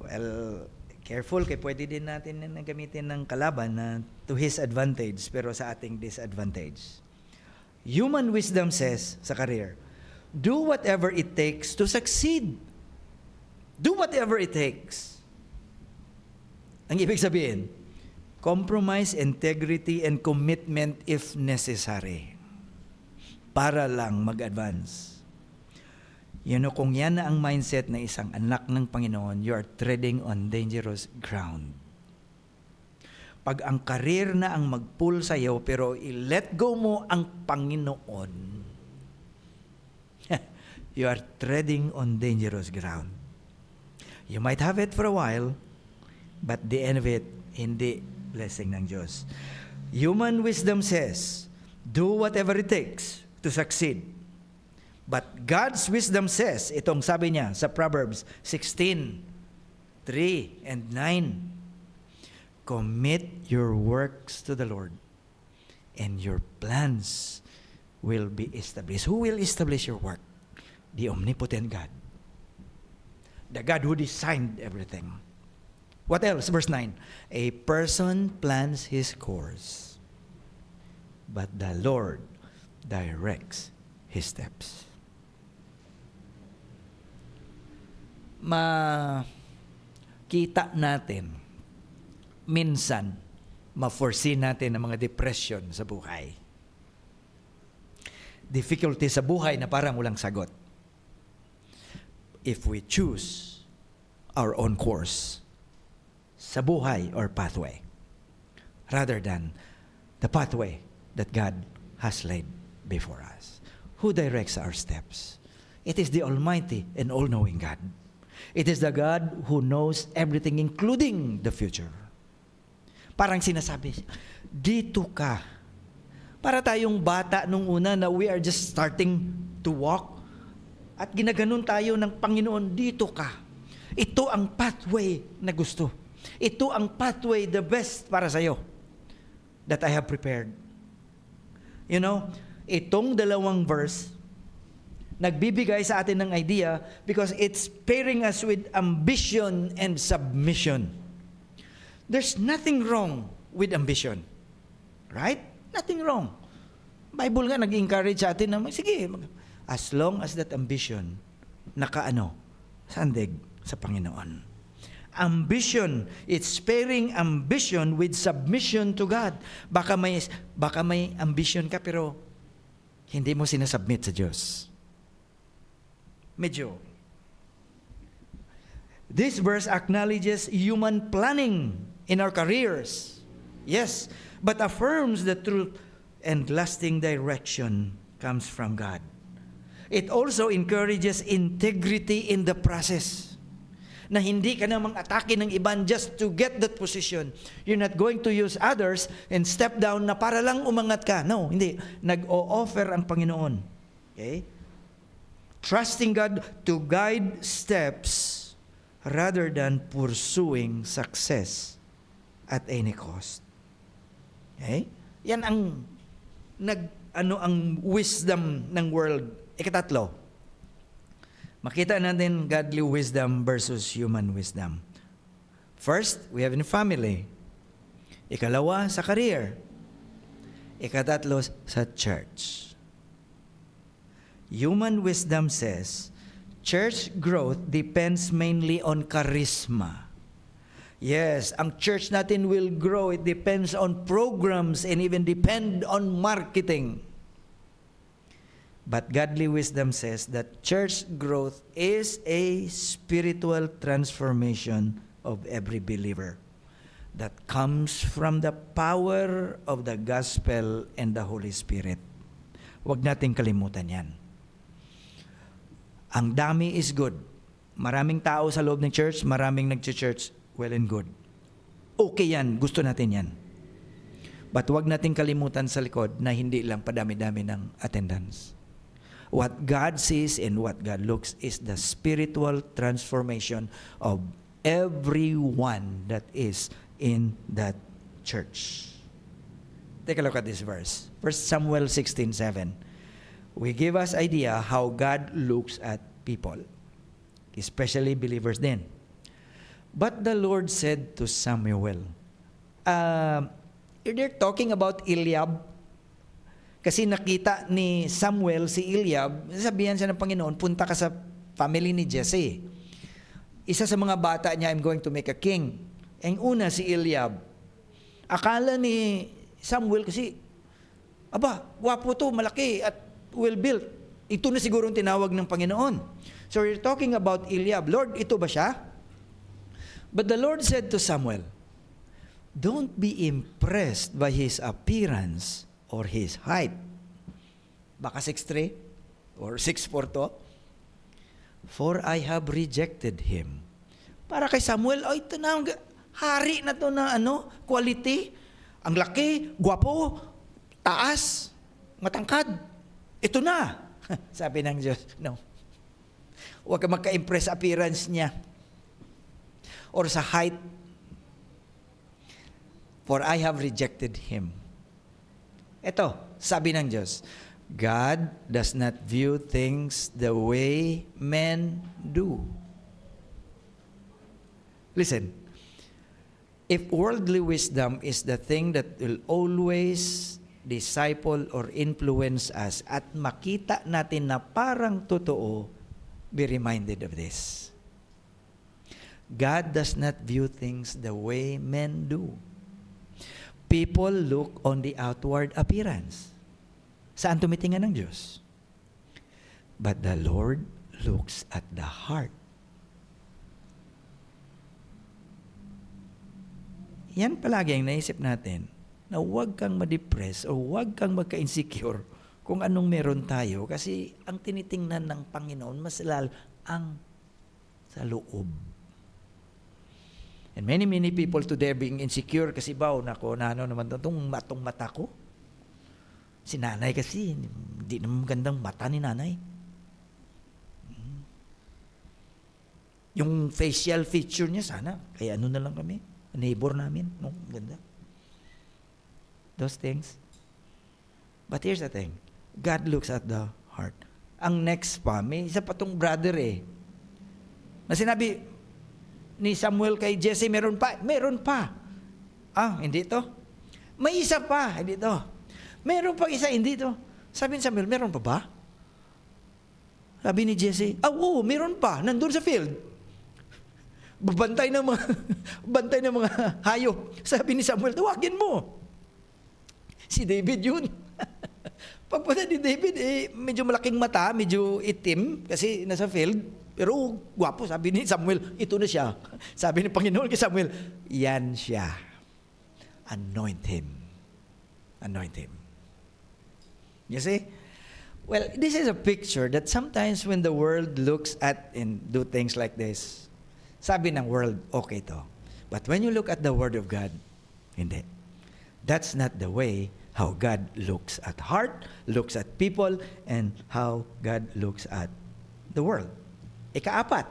[SPEAKER 1] Well, careful, kaya pwede din natin na gamitin ng kalaban na to his advantage, pero sa ating disadvantage. Human wisdom says sa career, do whatever it takes to succeed. Do whatever it takes. Ang ibig sabihin, compromise, integrity, and commitment if necessary para lang mag-advance. Kung yan na ang mindset na isang anak ng Panginoon, you are treading on dangerous ground. Pag ang career na ang mag-pull sa'yo, pero i-let go mo ang Panginoon, you are treading on dangerous ground. You might have it for a while, but the end of it, hindi blessing ng Diyos. Human wisdom says, do whatever it takes to succeed. But God's wisdom says, itong sabi niya sa Proverbs 16:3 and 9, commit your works to the Lord, and your plans will be established. Who will establish your work? The omnipotent God. The God who designed everything. What else? Verse 9. A person plans his course, but the Lord directs his steps. Makita natin, minsan, ma-foresee natin ang mga depression sa buhay. Difficulty sa buhay na parang walang sagot. If we choose our own course sa buhay or pathway, rather than the pathway that God has laid before us. Who directs our steps? It is the Almighty and all-knowing God. It is the God who knows everything, including the future. Parang sinasabi, dito ka. Para tayong bata nung una na we are just starting to walk at ginaganon tayo ng Panginoon, dito ka. Ito ang pathway na gusto. Ito ang pathway, the best para sa'yo that I have prepared. Itong dalawang verse, nagbibigay sa atin ng idea because it's pairing us with ambition and submission. There's nothing wrong with ambition. Right? Nothing wrong. Bible nga nag-encourage sa atin na, sige, as long as that ambition, sandig sa Panginoon. Ambition, it's pairing ambition with submission to God. Baka may ambition ka pero hindi mo sinasubmit sa Diyos. Medyo. This verse acknowledges human planning in our careers. Yes, but affirms the truth and lasting direction comes from God. It also encourages integrity in the process. Na hindi ka namang atake ng iban just to get that position. You're not going to use others and step down na para lang umangat ka. No, hindi. Nag-o-offer ang Panginoon. Okay? Trusting God to guide steps rather than pursuing success at any cost. Okay? Yan ang ang wisdom ng world. Ikatatlo, makita natin godly wisdom versus human wisdom. First, we have in family. Ikalawa, sa career. Ikatatlo, sa church. Human wisdom says, church growth depends mainly on charisma. Yes, ang church natin will grow. It depends on programs and even depend on marketing. But godly wisdom says that church growth is a spiritual transformation of every believer that comes from the power of the gospel and the Holy Spirit. Huwag nating kalimutan yan. Ang dami is good. Maraming tao sa loob ng church, maraming nag-church, well and good. Okay yan, gusto natin yan. But wag nating kalimutan sa likod na hindi lang padami-dami ng attendance. What God sees and what God looks is the spiritual transformation of everyone that is in that church. Take a look at this verse. 1 Samuel 16:7. We give us idea how God looks at people, especially believers din. But the Lord said to Samuel, they're talking about Eliab. Kasi nakita ni Samuel si Eliab, sabihan siya ng Panginoon, punta ka sa family ni Jesse. Isa sa mga bata niya, I'm going to make a king. Ang una si Eliab. Akala ni Samuel kasi, gwapo to, malaki at well built. Ito na siguro ang tinawag ng Panginoon. So we're talking about Eliab. Lord, ito ba siya? But the Lord said to Samuel, don't be impressed by his appearance or his height. Baka 6'3" or 6'4" to. For I have rejected him. Para kay Samuel, ito na, hari na to na quality. Ang laki, gwapo, taas, matangkad. Ito na. Sabi ng Diyos, no. Huwag ka magka-impress appearance niya or sa height. For I have rejected him. Ito, sabi ng Diyos, God does not view things the way men do. Listen, if worldly wisdom is the thing that will always disciple or influence us at makita natin na parang totoo, be reminded of this. God does not view things the way men do. People look on the outward appearance. Saan tumitingin ng Diyos? But the Lord looks at the heart. Yan palagi ang naisip natin, na huwag kang ma-depress o huwag kang magka-insecure kung anong meron tayo kasi ang tinitingnan ng Panginoon mas lalo ang sa loob. And many people today are being insecure kasi nako, naman itong mata ko. Si nanay kasi, hindi naman magandang mata ni nanay. Yung facial feature niya sana, kaya na lang kami, neighbor namin, no, ganda. Those things. But here's the thing, God looks at the heart. Ang next pa, may isa pa tong brother na sinabi ni Samuel kay Jesse, meron pa. Hindi to. May isa pa, hindi to. Meron pang isa, hindi to. Sabi ni Samuel, meron pa ba? Sabi ni Jesse, oo, meron pa, nandun sa field. Bantay ng mga hayop. Sabi ni Samuel, tawagin mo. Si David yun. Pagpunta ni David, medyo malaking mata, medyo itim, kasi nasa field. Pero gwapo, sabi ni Samuel, ito na siya. Sabi ni Panginoon kay Samuel, yan siya. Anoint him. Anoint him. You see? Well, this is a picture that sometimes when the world looks at and do things like this, sabi ng world, okay to. But when you look at the Word of God, hindi. That's not the way how God looks at heart, looks at people, and how God looks at the world. Ikaapat,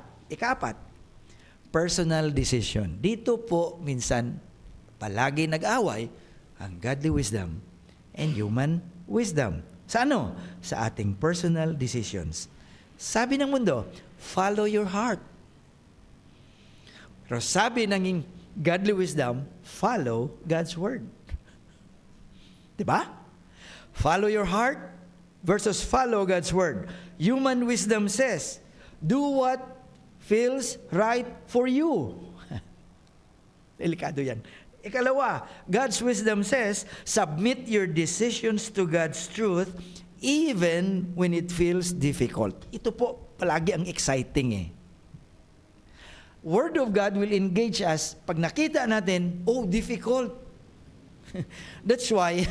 [SPEAKER 1] personal decision. Dito po minsan palagi nag-away ang godly wisdom and human wisdom. Sa ano? Sa ating personal decisions. Sabi ng mundo, follow your heart. Pero sabi ng godly wisdom, follow God's word. Diba? Follow your heart versus follow God's word. Human wisdom says, do what feels right for you. Delikado yan. Ikalawa, God's wisdom says, submit your decisions to God's truth even when it feels difficult. Ito po palagi ang exciting Word of God will engage us pag nakita natin, difficult. That's why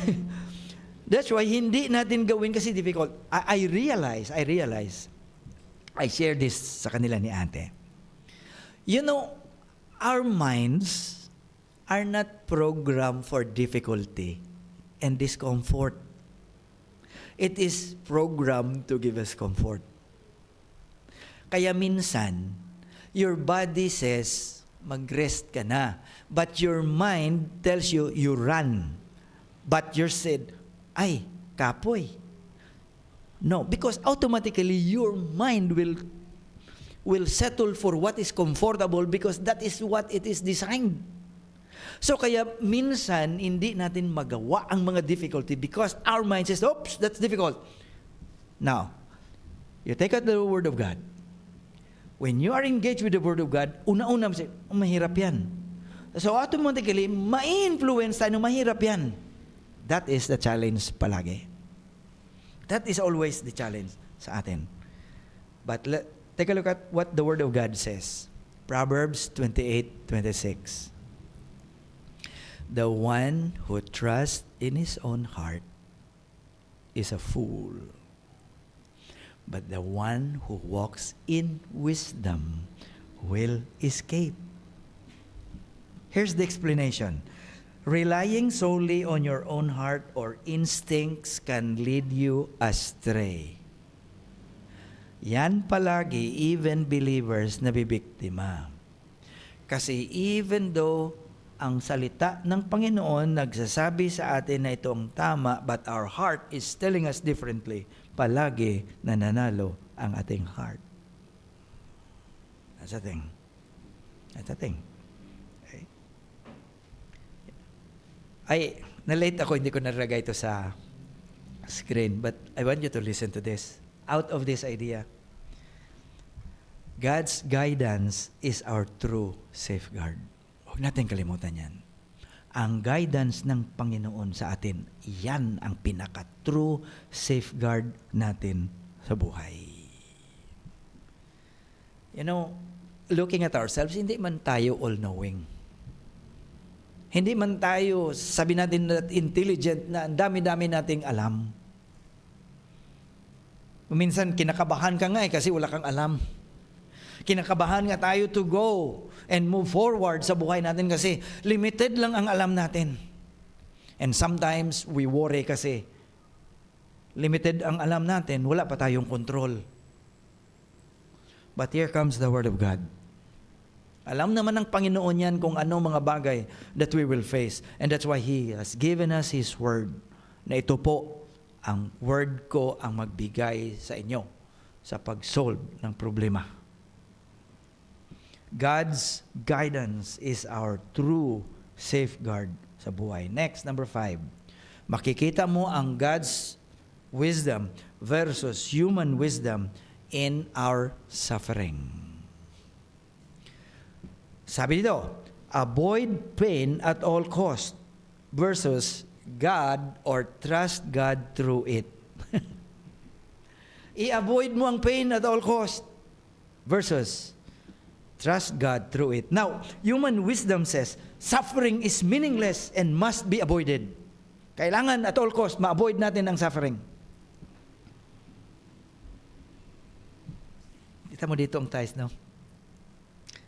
[SPEAKER 1] hindi natin gawin kasi difficult. I realize, I share this sa kanila ni ate. You know, our minds are not programmed for difficulty and discomfort. It is programmed to give us comfort. Kaya minsan, your body says, mag-rest ka na. But your mind tells you, you run. But you said, ay, kapoy. No, because automatically your mind will settle for what is comfortable because that is what it is designed. So kaya minsan hindi natin magawa ang mga difficulty because our mind says, oops, that's difficult. Now, you take out the Word of God. When you are engaged with the Word of God, una-una mo say, mahirap yan. So automatically, ma-influence tayo, mahirap yan. That is the challenge palagi. That is always the challenge sa atin. But take a look at what the Word of God says. Proverbs 28:26. The one who trusts in his own heart is a fool. But the one who walks in wisdom will escape. Here's the explanation. Relying solely on your own heart or instincts can lead you astray. Yan palagi, even believers na bibiktima. Kasi even though ang salita ng Panginoon nagsasabi sa atin na ito ang tama, but our heart is telling us differently, palagi nananalo ang ating heart. That's a thing. That's a thing. Okay. Ay, na-late ako, hindi ko nalagay ito sa screen, but I want you to listen to this. Out of this idea, God's guidance is our true safeguard. Huwag natin kalimutan yan. Ang guidance ng Panginoon sa atin, yan ang pinaka-true safeguard natin sa buhay. You know, looking at ourselves, hindi man tayo all-knowing. Hindi man tayo, sabi natin na intelligent, na ang dami-dami nating alam. Minsan, kinakabahan ka nga kasi wala kang alam. Kinakabahan nga tayo to go and move forward sa buhay natin kasi limited lang ang alam natin. And sometimes we worry kasi limited ang alam natin, wala pa tayong control. But here comes the Word of God. Alam naman ng Panginoon yan kung ano mga bagay that we will face. And that's why He has given us His Word. Na ito po, ang Word ko ang magbigay sa inyo sa pag-solve ng problema. God's guidance is our true safeguard sa buhay. Next, number 5. Makikita mo ang God's wisdom versus human wisdom in our suffering. Sabi dito, avoid pain at all cost versus God or trust God through it. I-avoid mo ang pain at all cost versus trust God through it. Now, human wisdom says, suffering is meaningless and must be avoided. Kailangan at all cost, ma-avoid natin ang suffering. Kita mo dito ang ties, no?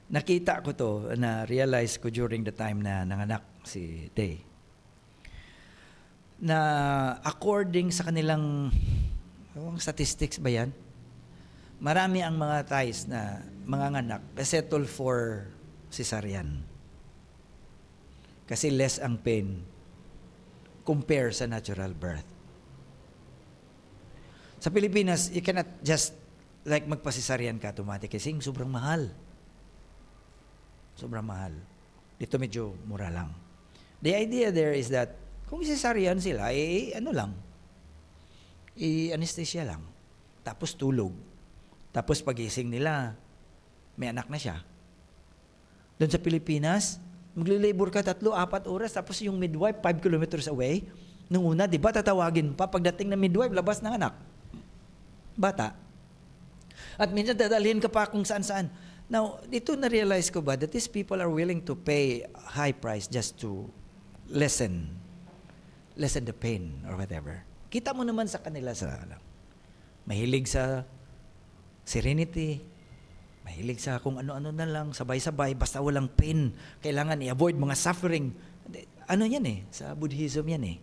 [SPEAKER 1] Nakita ko to, na-realize ko during the time na nanganak si Day. Na according sa kanilang statistics ba yan? Marami ang mga ties na mga anak settle for cesarean. Kasi less ang pain compare sa natural birth. Sa Pilipinas, you cannot just like magpa-cesarean ka automatic kasi sobrang mahal. Sobrang mahal. Dito medyo mura lang. The idea there is that kung cesarean sila, anesthesia lang. Tapos tulog. Tapos pagising nila, may anak na siya. Doon sa Pilipinas, magli-labor ka 3-4 oras, tapos yung midwife 5 kilometers away. Nung una, di ba tatawagin pa, pagdating ng midwife, labas ng anak. Bata. At minsan dadalhin ka pa kung saan-saan. Now, dito na-realize ko ba that these people are willing to pay a high price just to lessen the pain or whatever. Kita mo naman sa kanila sa mahilig sa serenity, Mahilig sa kung ano-ano na lang, sabay-sabay, basta walang pain. Kailangan i-avoid mga suffering. Ano yan eh? Sa Buddhism yan eh.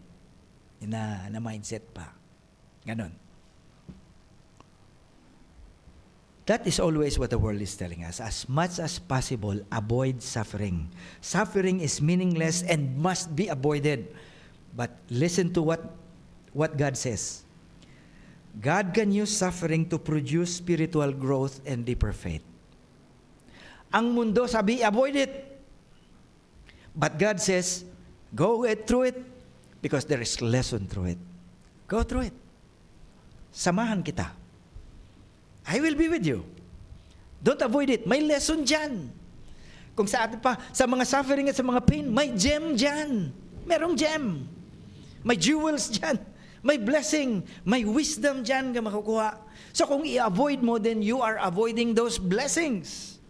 [SPEAKER 1] Na mindset pa. Ganon. That is always what the world is telling us. As much as possible, avoid suffering. Suffering is meaningless and must be avoided. But listen to what God says. God can use suffering to produce spiritual growth and deeper faith. Ang mundo sabi, avoid it. But God says, go through it because there is lesson through it. Go through it. Samahan kita. I will be with you. Don't avoid it. May lesson dyan. Kung sa atin pa, sa mga suffering at sa mga pain, may gem dyan. Merong gem. May jewels dyan. May blessing. May wisdom dyan ka makukuha. So kung i-avoid mo, then you are avoiding those blessings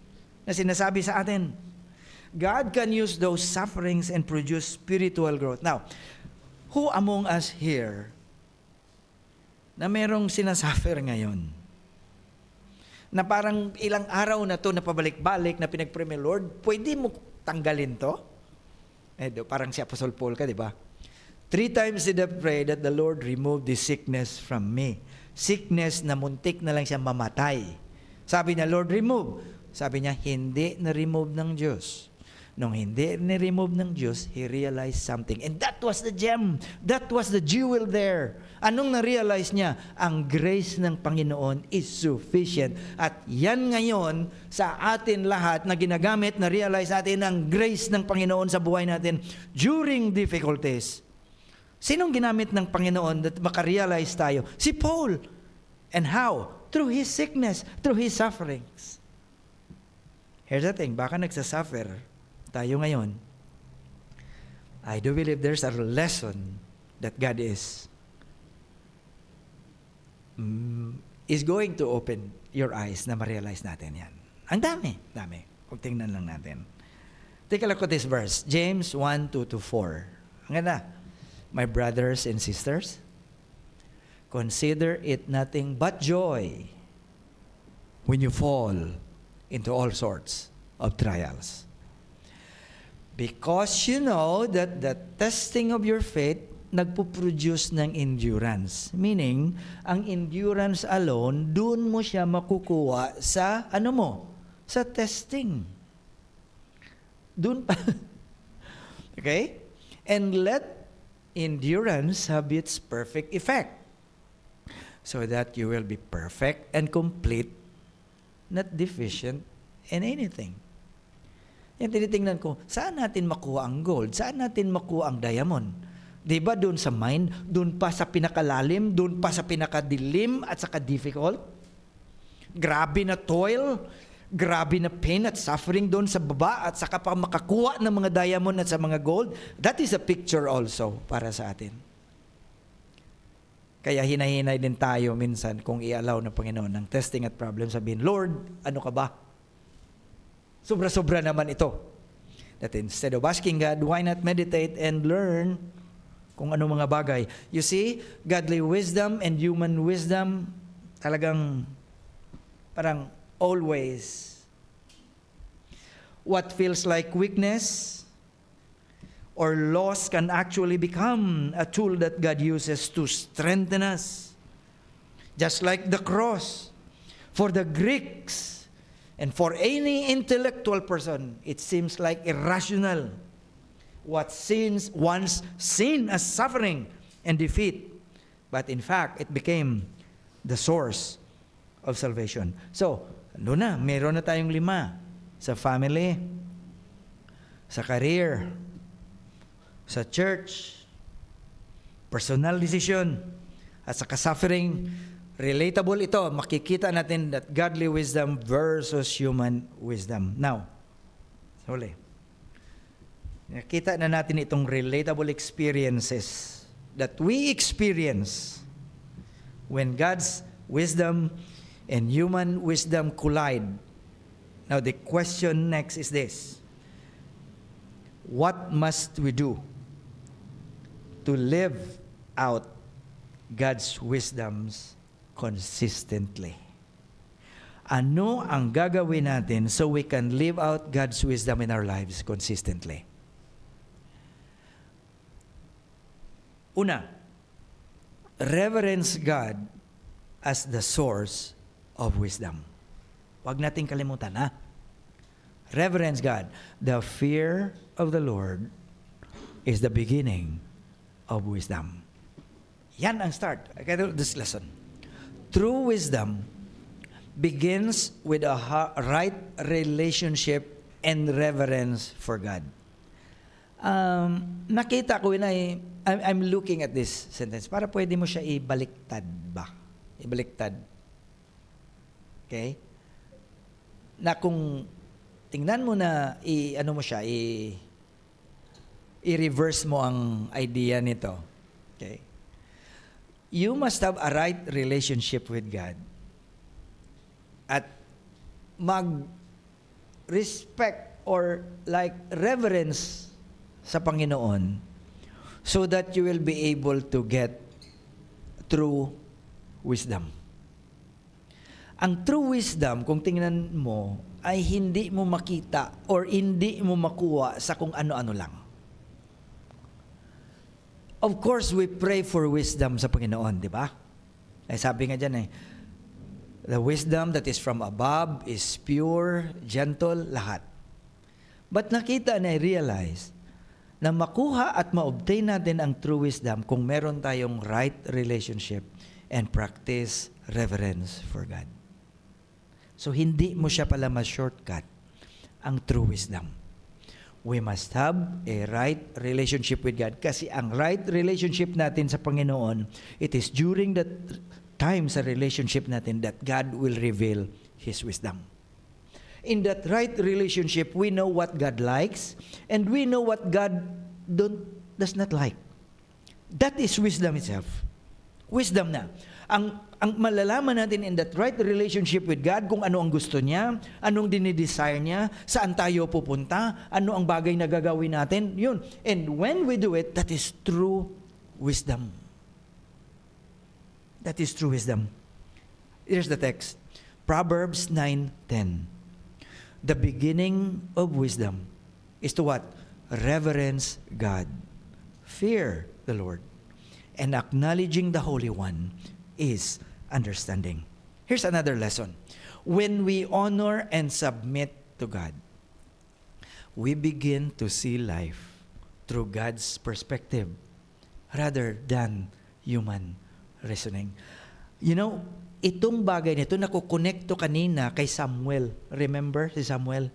[SPEAKER 1] na sinasabi sa atin. God can use those sufferings and produce spiritual growth. Now, who among us here na merong sinasuffer ngayon? Na parang ilang araw na to na pabalik-balik na pinag-pray mo, Lord, pwede mo tanggalin to? Parang si Apostle Paul ka, di ba? 3 times did I pray that the Lord remove this sickness from me. Sickness na muntik na lang siya mamatay. Sabi niya, Lord, remove. Sabi niya, hindi na-remove ng Diyos. Nung hindi ni-remove ng Diyos, He realized something. And that was the gem. That was the jewel there. Anong na-realize niya? Ang grace ng Panginoon is sufficient. At yan ngayon, sa atin lahat na ginagamit, na-realize natin ang grace ng Panginoon sa buhay natin during difficulties. Sinong ginamit ng Panginoon that makarealize tayo? Si Paul. And how? Through his sickness, through his sufferings. Here's the thing, baka nagsasuffer tayo ngayon. I do believe there's a lesson that God is going to open your eyes na ma-realize natin yan. Ang dami. Kung tingnan lang natin. Take a look at this verse. James 1:2-4. Ang ganda. My brothers and sisters, consider it nothing but joy when you fall into all sorts of trials. Because you know that the testing of your faith nagpo-produce ng endurance. Meaning, ang endurance alone, dun mo siya makukuha sa, sa testing. Dun pa. Okay? And let endurance have its perfect effect, so that you will be perfect and complete, not deficient in anything. Yan, tinitingnan ko, saan natin makuha ang gold? Saan natin makuha ang diamond? Diba doon sa mine? Doon pa sa pinakalalim? Doon pa sa pinakadilim at saka difficult? Grabe na toil, grabe na pain at suffering doon sa baba at saka pa makakuha ng mga diamond at sa mga gold. That is a picture also para sa atin. Kaya hinahinay din tayo minsan kung i-allow ng Panginoon ng testing at problem, sabihin, Lord, ano ka ba? Sobra-sobra naman ito. That instead of asking God, why not meditate and learn kung ano mga bagay? You see, godly wisdom and human wisdom talagang parang always. What feels like weakness or loss can actually become a tool that God uses to strengthen us. Just like the cross. For the Greeks, and for any intellectual person, it seems like irrational. What seems once seen as suffering and defeat, but in fact, it became the source of salvation. So, meron na tayong 5. Sa family, sa career, sa church, personal decision, at sa suffering. Relatable ito. Makikita natin that godly wisdom versus human wisdom. Now, huli. Nakita na natin itong relatable experiences that we experience when God's wisdom and human wisdom collide. Now, the question next is this. What must we do to live out God's wisdoms consistently? Ano ang gagawin natin so we can live out God's wisdom in our lives consistently? Una, reverence God as the source of wisdom. Huwag nating kalimutan, ha? Reverence God. The fear of the Lord is the beginning of wisdom. Yan ang start. Kaya this lesson. True wisdom begins with a right relationship and reverence for God. Nakita ko na I'm looking at this sentence para pwede mo siya ibaliktad ba? Ibaliktad. Okay? Na kung tingnan mo na ano mo siya, i-reverse mo ang idea nito. Okay? You must have a right relationship with God. At mag-respect or like reverence sa Panginoon so that you will be able to get true wisdom. Ang true wisdom, kung tingnan mo, ay hindi mo makita or hindi mo makuha sa kung ano-ano lang. Of course, we pray for wisdom sa Panginoon, di ba? Ay sabi nga dyan the wisdom that is from above is pure, gentle, lahat. But nakita na realize na makuha at ma-obtain natin ang true wisdom kung meron tayong right relationship and practice reverence for God. So, hindi mo siya pala ma-shortcut ang true wisdom. We must have a right relationship with God kasi ang right relationship natin sa Panginoon, it is during that time sa relationship natin that God will reveal His wisdom. In that right relationship, we know what God likes and we know what God does not like. That is wisdom itself. Wisdom na. Ang malalaman natin in that right relationship with God kung ano ang gusto niya, anong dinidesire niya, saan tayo pupunta, ano ang bagay na gagawin natin, yun. And when we do it, that is true wisdom. That is true wisdom. Here's the text. Proverbs 9:10. The beginning of wisdom is to what? Reverence God. Fear the Lord. And acknowledging the Holy One is understanding. Here's another lesson. When we honor and submit to God, we begin to see life through God's perspective rather than human reasoning. You know, itong bagay nito nakukonekto kanina kay Samuel. Remember si Samuel?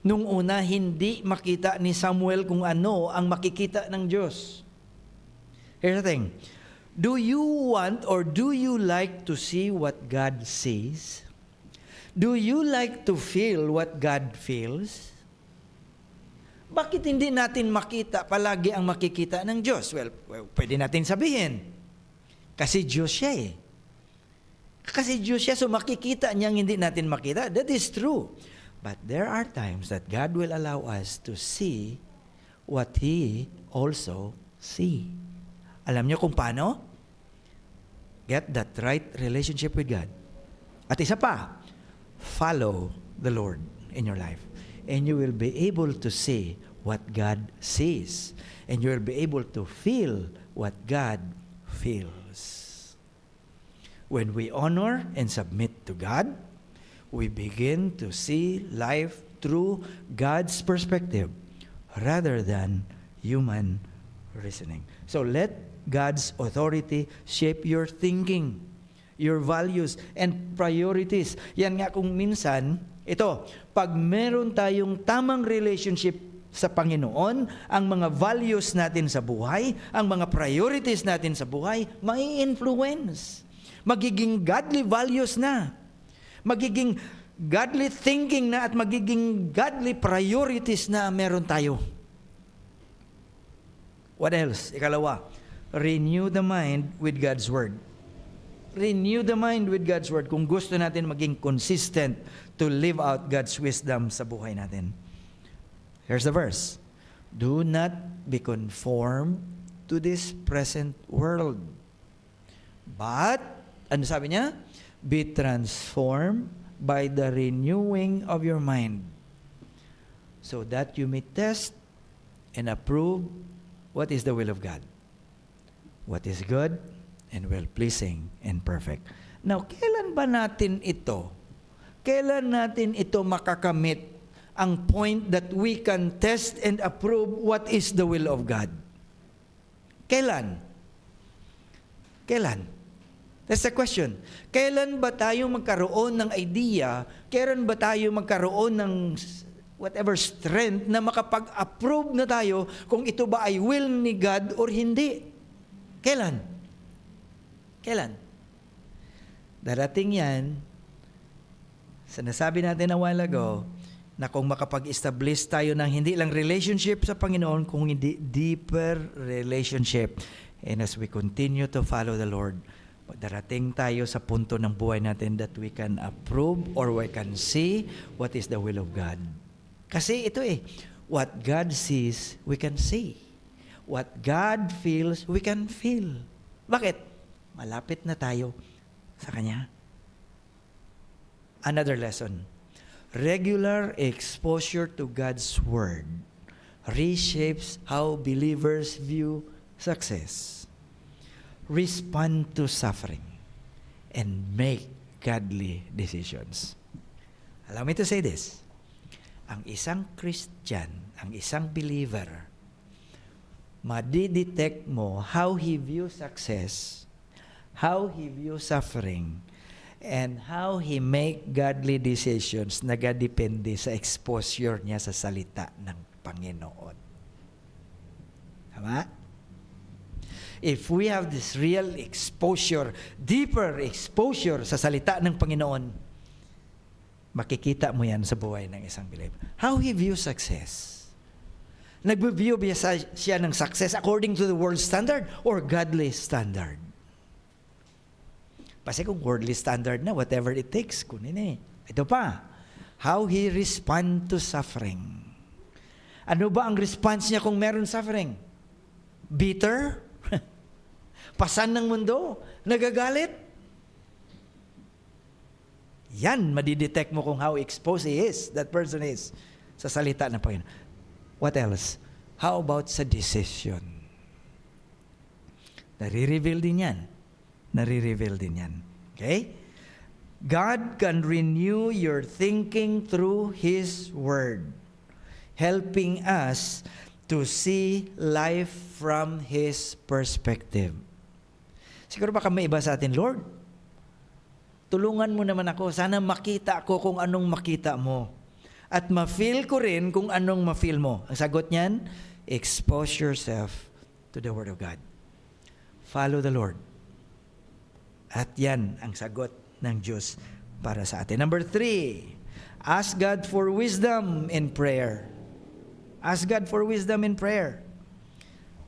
[SPEAKER 1] Nung una, hindi makita ni Samuel kung ano ang makikita ng Diyos. Here's the thing. Do you want or do you like to see what God sees? Do you like to feel what God feels? Bakit hindi natin makita palagi ang makikita ng Diyos? Well, pwede natin sabihin. Kasi Diyos siya eh. Kasi Diyos siya, so makikita niyang hindi natin makita. That is true. But there are times that God will allow us to see what He also see. Alam niyo kung paano? Get that right relationship with God. At isa pa, follow the Lord in your life. And you will be able to see what God sees. And you will be able to feel what God feels. When we honor and submit to God, we begin to see life through God's perspective rather than human reasoning. So let God's authority shape your thinking, your values, and priorities. Yan nga kung minsan, ito, pag meron tayong tamang relationship sa Panginoon, ang mga values natin sa buhay, ang mga priorities natin sa buhay, may influence. Magiging godly values na. Magiging godly thinking na at magiging godly priorities na meron tayo. What else? Ikalawa, renew the mind with God's Word. Renew the mind with God's Word kung gusto natin maging consistent to live out God's wisdom sa buhay natin. Here's the verse. Do not be conformed to this present world. But, ano sabi niya? Be transformed by the renewing of your mind, so that you may test and approve what is the will of God, what is good and well-pleasing and perfect. Now, kailan ba natin ito? Kailan natin ito makakamit ang point that we can test and approve what is the will of God? Kailan? Kailan? That's the question. Kailan ba tayo magkaroon ng idea? Kailan ba tayo magkaroon ng whatever strength na makapag-approve na tayo kung ito ba ay will ni God or hindi? Kailan? Kailan? Darating yan, sinasabi natin a while ago, na kung makapag-establish tayo ng hindi lang relationship sa Panginoon, kung hindi deeper relationship. And as we continue to follow the Lord, darating tayo sa punto ng buhay natin that we can approve or we can see what is the will of God. Kasi ito what God sees, we can see. What God feels, we can feel. Bakit? Malapit na tayo sa Kanya. Another lesson. Regular exposure to God's Word reshapes how believers view success, respond to suffering, and make godly decisions. Allow me to say this. Ang isang Christian, ang isang believer, madidetect mo how he views success, how he views suffering, and how he make godly decisions nagadepende sa exposure niya sa salita ng Panginoon. Tama? If we have this real exposure, deeper exposure sa salita ng Panginoon, makikita mo yan sa buhay ng isang believer. How he views success. Nag-view ba siya ng success according to the world standard or godly standard? Kasi kung worldly standard na, whatever it takes, kunin eh. Ito pa, how he respond to suffering. Ano ba ang response niya kung meron suffering? Bitter? Pasan ng mundo? Nagagalit? Yan, madidetect mo kung how exposed he is, that person is, sa salita ng Panginoon. What else? How about sa decision? Nare-reveal din yan. Nare-reveal din yan. Okay? God can renew your thinking through His Word, helping us to see life from His perspective. Siguro baka may iba sa atin, Lord, tulungan mo naman ako. Sana makita ko kung anong makita mo. At ma-feel ko rin kung anong ma-feel mo. Ang sagot niyan, expose yourself to the Word of God. Follow the Lord. At yan ang sagot ng Diyos para sa atin. Number 3, ask God for wisdom in prayer. Ask God for wisdom in prayer.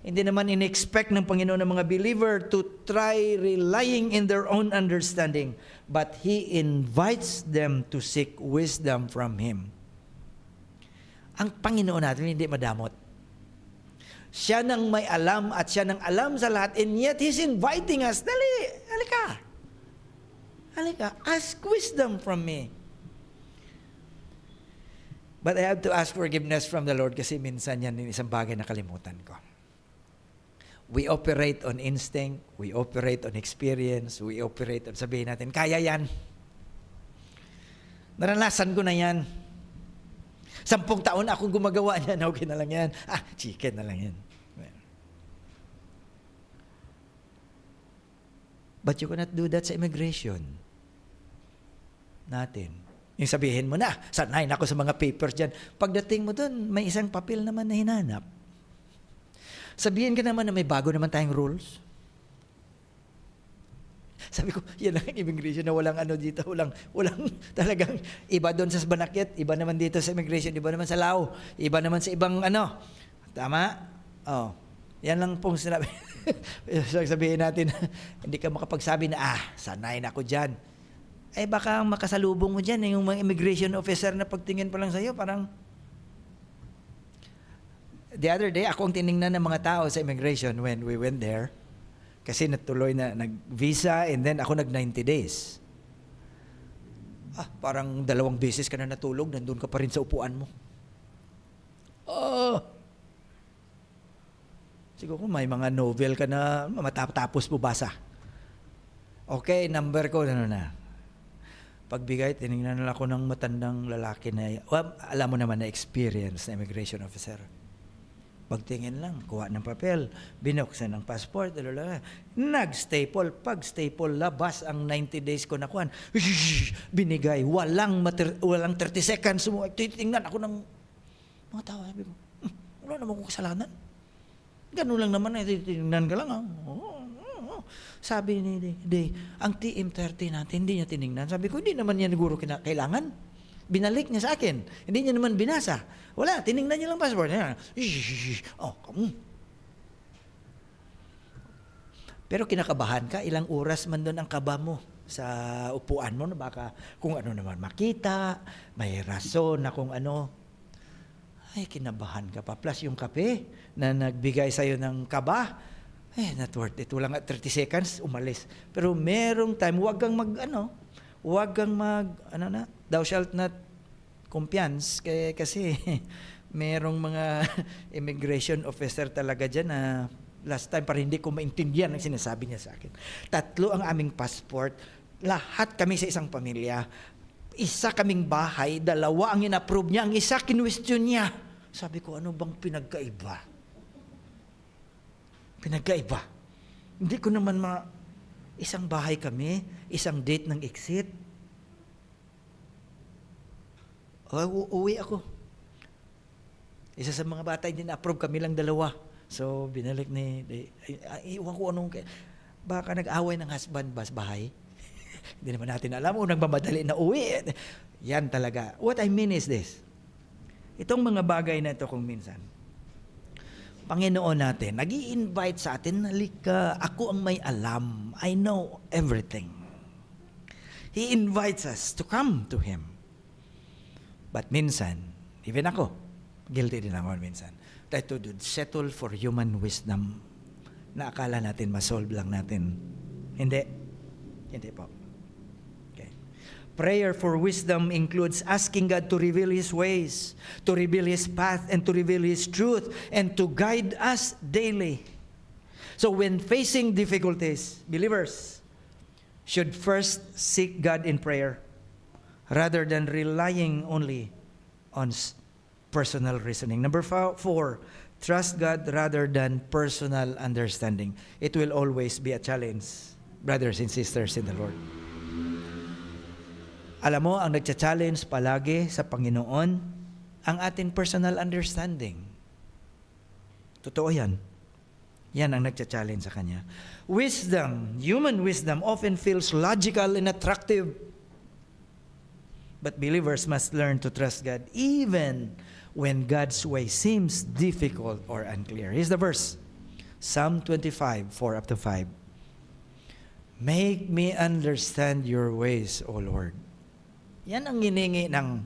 [SPEAKER 1] Hindi naman in-expect ng Panginoon ng mga believer to try relying in their own understanding, but He invites them to seek wisdom from Him. Ang Panginoon natin hindi madamot. Siya nang may alam at siya nang alam sa lahat, and yet He's inviting us, dali, halika. Halika, ask wisdom from me. But I have to ask forgiveness from the Lord kasi minsan yan yung isang bagay na kalimutan ko. We operate on instinct, we operate on experience, we operate on sabihin natin, kaya yan. Naranasan ko na yan. 10 taon akong gumagawa niyan, okay na lang yan. Chicken na lang yan. But you cannot do that sa immigration natin. Yung sabihin mo na, sanay na ako sa mga papers dyan. Pagdating mo doon, may isang papel naman na hinanap. Sabihin ka naman na may bago naman tayong rules. Sabi ko, yan ang immigration na walang ano dito, walang talagang iba doon sa Banakit, iba naman dito sa immigration, iba naman sa Lao, iba naman sa ibang ano. Tama? Oh. Yan lang pong sinabi. Sabihin natin, hindi ka makapagsabi na, sanay na ako dyan. Ay baka makasalubong mo dyan, yung mga immigration officer na pagtingin pa lang sa'yo, parang, the other day, ako ang tiningnan ng mga tao sa immigration when we went there. Kasi natuloy na nag-visa and then ako nag-90 days. Parang 2 beses ka na natulog, nandun ka pa rin sa upuan mo. Siguro may mga novel ka na matapos mo basa. Okay, number ko, ano na. Pagbigay, tinignan na ako ng matandang lalaki na, alam mo naman na experience na immigration officer. Pagtingin lang, kuha ng papel, binuksan ng passport, nag-staple. Pag-staple, labas ang 90 days ko nakuhan. Binigay, walang 30 seconds. Titingnan ako ng mga tao. Sabi ko, wala naman kong kasalanan. Ganun lang naman, titingnan ka lang. Sabi ni Day, ang TM30 natin, hindi niya tinignan. Sabi ko, hindi naman niya siguro kailangan. Binalik niya sa akin. Hindi niya naman binasa. Wala, tinignan niya lang passport niya. Pero kinakabahan ka, ilang oras man doon ang kaba mo sa upuan mo, na baka kung ano naman makita, may rason na kung ano. Ay, kinabahan ka pa. Plus yung kape na nagbigay sa'yo ng kaba, not worth it. Walang 30 seconds, umalis. Pero merong time, huwag kang thou shalt not kumpiyansa, kasi merong mga immigration officer talaga dyan na last time parang hindi ko maintindihan ang sinasabi niya sa akin. 3 ang aming passport, lahat kami sa isang pamilya, 1 kaming bahay, 2 ang in-approve niya, ang 1 kinwestiyon niya. Sabi ko, ano bang pinagkaiba? Hindi ko naman isang bahay kami, 1 date ng exit. Uwi ako. Isa sa mga bata, hindi na-approve, kami lang 2. So, binalik iwan ko anong, baka nag-away ng husband bahay. Hindi naman natin alam, nagmamadali na uwi. Yan talaga. What I mean is this. Itong mga bagay na ito kung minsan, Panginoon natin, nag-i-invite sa atin, halika, ako ang may alam. I know everything. He invites us to come to Him. But minsan, even ako, guilty din ako minsan, try to settle for human wisdom na akala natin masolve lang natin. Hindi po. Okay. Prayer for wisdom includes asking God to reveal His ways, to reveal His path, and to reveal His truth, and to guide us daily. So when facing difficulties, believers should first seek God in prayer, rather than relying only on personal reasoning. Number 4, trust God rather than personal understanding. It will always be a challenge, brothers and sisters in the Lord. Alam mo, ang nagcha-challenge palagi sa Panginoon, ang ating personal understanding. Totoo yan. Yan ang nagcha-challenge sa Kanya. Wisdom, human wisdom, often feels logical and attractive. But believers must learn to trust God even when God's way seems difficult or unclear. Here's the verse. Psalm 25, 4-5. Make me understand your ways, O Lord. Yan ang hiningi ng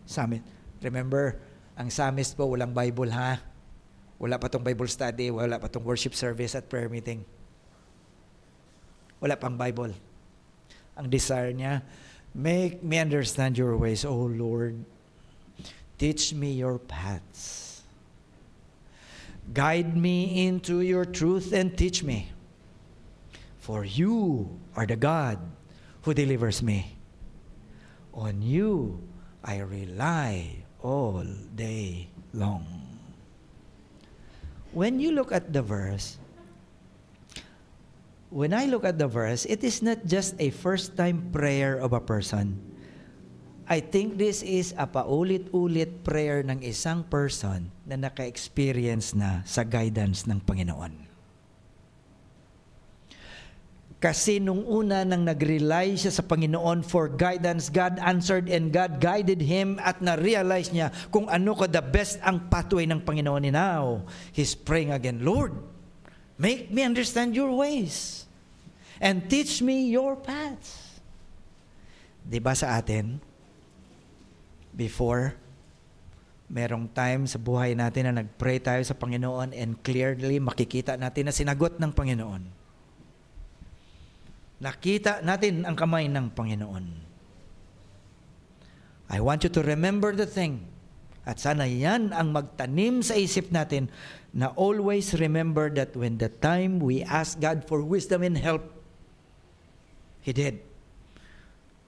[SPEAKER 1] psalmist. Remember, ang psalmist po walang Bible, ha? Wala pa tong Bible study, wala pa tong worship service at prayer meeting. Wala pang Bible. Ang desire niya, make me understand your ways, O Lord. Teach me your paths. Guide me into your truth and teach me. For you are the God who delivers me. On you I rely all day long. When you look at the verse, when I look at the verse, it is not just a first-time prayer of a person. I think this is a paulit-ulit prayer ng isang person na naka-experience na sa guidance ng Panginoon. Kasi nung una nang nag-rely siya sa Panginoon for guidance, God answered and God guided him at na-realize niya kung ano ko the best ang pathway ng Panginoon. And now, he's praying again, Lord, make me understand your ways and teach me your paths. Diba sa atin, before, merong time sa buhay natin na nag-pray tayo sa Panginoon and clearly makikita natin na sinagot ng Panginoon. Nakita natin ang kamay ng Panginoon. I want you to remember the thing. At sana yan ang magtanim sa isip natin na always remember that when the time we ask God for wisdom and help, He did.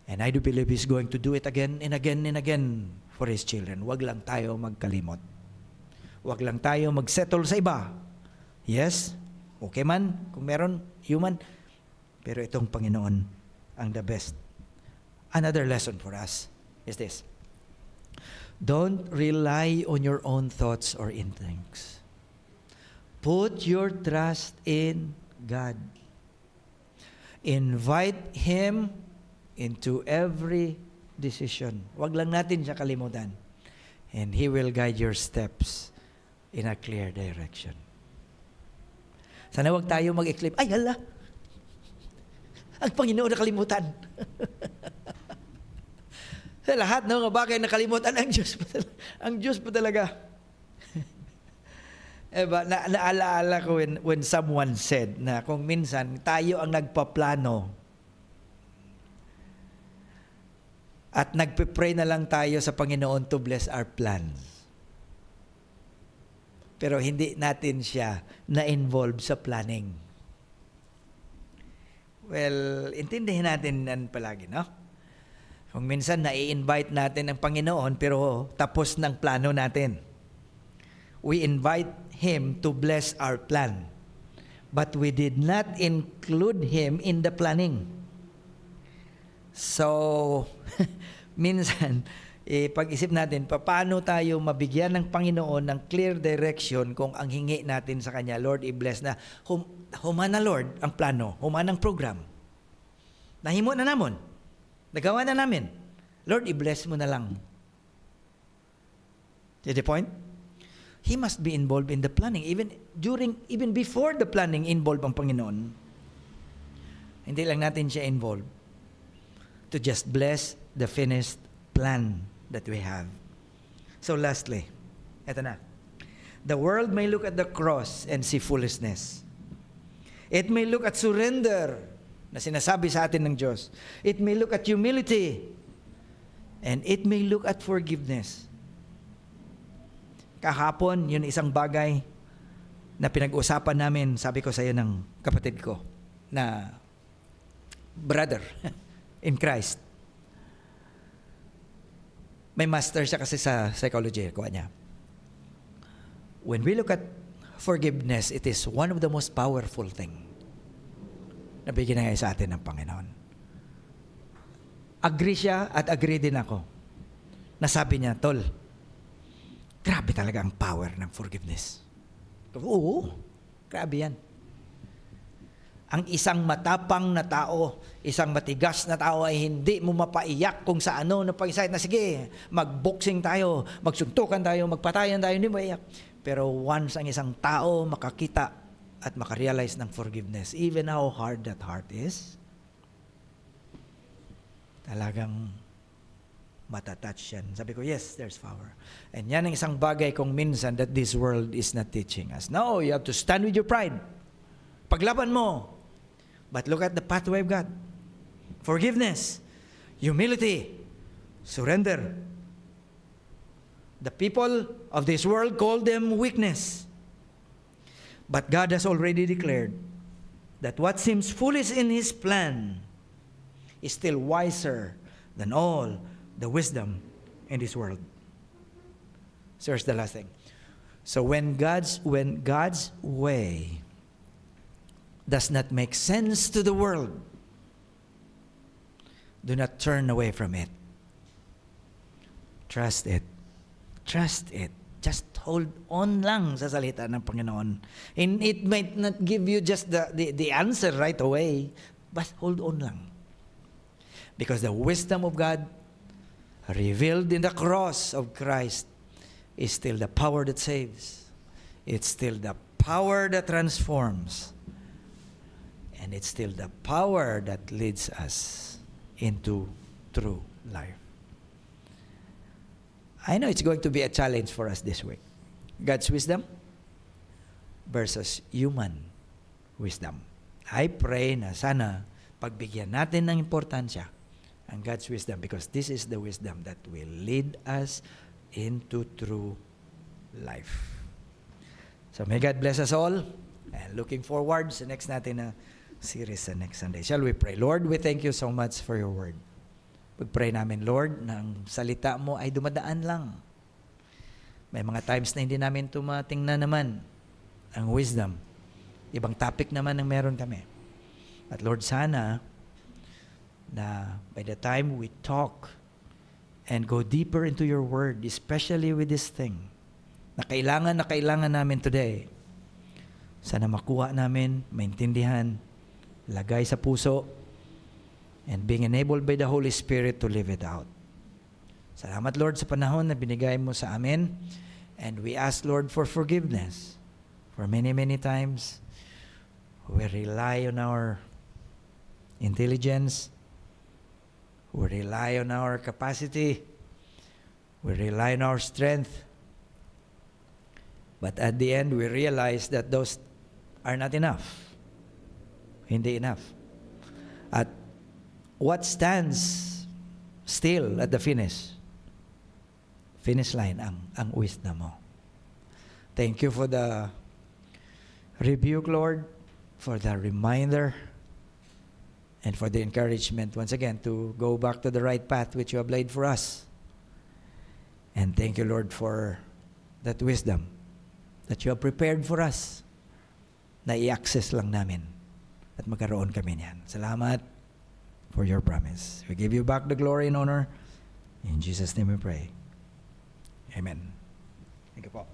[SPEAKER 1] And I do believe He's going to do it again and again and again for His children. Huwag lang tayo magkalimot. Huwag lang tayo magsettle sa iba. Yes, okay man, kung meron, human. Pero itong Panginoon ang the best. Another lesson for us is this. Don't rely on your own thoughts or instincts. Put your trust in God. Invite Him into every decision. Huwag lang natin siya kalimutan. And He will guide your steps in a clear direction. Sana huwag tayo mag-exclaim, ay hala, ang Panginoon nakalimutan. Sa lahat ng mga bagay nakalimutan, ang Diyos pa talaga. Ang Diyos pa talaga. Naalaala ko when someone said na kung minsan tayo ang nagpaplano at nagpe-pray na lang tayo sa Panginoon to bless our plans. Pero hindi natin siya na-involve sa planning. Well, intindihin natin yan palagi, no? Kung minsan nai-invite natin ang Panginoon pero tapos ng plano natin. We invite Him to bless our plan. But we did not include Him in the planning. So, minsan, pag-isip natin, paano tayo mabigyan ng Panginoon ng clear direction kung ang hingi natin sa Kanya, Lord, i-bless na. Humana, Lord, ang plano. Humana ang program. Nahimo na namon. Nagawa na namin. Lord, i-bless mo na lang. See the point? He must be involved in the planning. Even before the planning, involved ang Panginoon. Hindi lang natin siya involved to just bless the finished plan that we have. So lastly, eto na. The world may look at the cross and see foolishness. It may look at surrender na sinasabi sa atin ng Diyos. It may look at humility. And it may look at forgiveness. Kahapon, yun isang bagay na pinag-usapan namin, sabi ko sa iyo ng kapatid ko, na brother in Christ. May master siya kasi sa psychology, kuha niya. When we look at forgiveness, it is one of the most powerful thing na bigyan sa atin ng Panginoon. Agree siya at agree din ako. Nasabi niya, Tol, grabe talaga ang power ng forgiveness. Oo, grabe yan. Ang isang matapang na tao, isang matigas na tao ay hindi mo mapaiyak kung sa ano na pag-isayat na sige, mag-boxing tayo, magsuntukan tayo, magpatayan tayo, hindi mo iyak. Pero once ang isang tao makakita at makarealize ng forgiveness, even how hard that heart is, talagang matatouch yan. Sabi ko, yes, there's power. And yan ang isang bagay kung minsan that this world is not teaching us. No, you have to stand with your pride. Paglaban mo. But look at the pathway of God. Forgiveness, humility, surrender. The people of this world call them weakness. But God has already declared that what seems foolish in His plan is still wiser than all the wisdom in this world. So here's the last thing. So when God's way does not make sense to the world, do not turn away from it. Trust it. Trust it. Just hold on lang sa salita ng Panginoon. And it might not give you just the answer right away, but hold on lang. Because the wisdom of God revealed in the cross of Christ is still the power that saves. It's still the power that transforms. And it's still the power that leads us into true life. I know it's going to be a challenge for us this week. God's wisdom versus human wisdom. I pray na sana pagbigyan natin ng importansya ang God's wisdom, because this is the wisdom that will lead us into true life. So may God bless us all, and looking forward sa next natin na series sa next Sunday. Shall we pray? Lord, we thank you so much for your word. Pag-pray namin, Lord, na ang salita mo ay dumadaan lang. May mga times na hindi namin tumatingnan naman ang wisdom. Ibang topic naman ang meron kami. At Lord, sana na by the time we talk and go deeper into your word, especially with this thing, na kailangan namin today, sana makuha namin, maintindihan, lagay sa puso, and being enabled by the Holy Spirit to live it out. Salamat, Lord, sa panahon na binigay mo sa amin, and we ask, Lord, for forgiveness. For many, many times, we rely on our intelligence, we rely on our capacity, we rely on our strength, but at the end, we realize that those are not enough. Hindi enough. At what stands still at the finish line, ang wisdom mo. Thank you for the rebuke, Lord, for the reminder, and for the encouragement once again to go back to the right path which you have laid for us. And thank you, Lord, for that wisdom that you have prepared for us na i-access lang namin at magkaroon kami niyan. Salamat for your promise. We give you back the glory and honor. In Jesus' name we pray. Amen. Thank you po.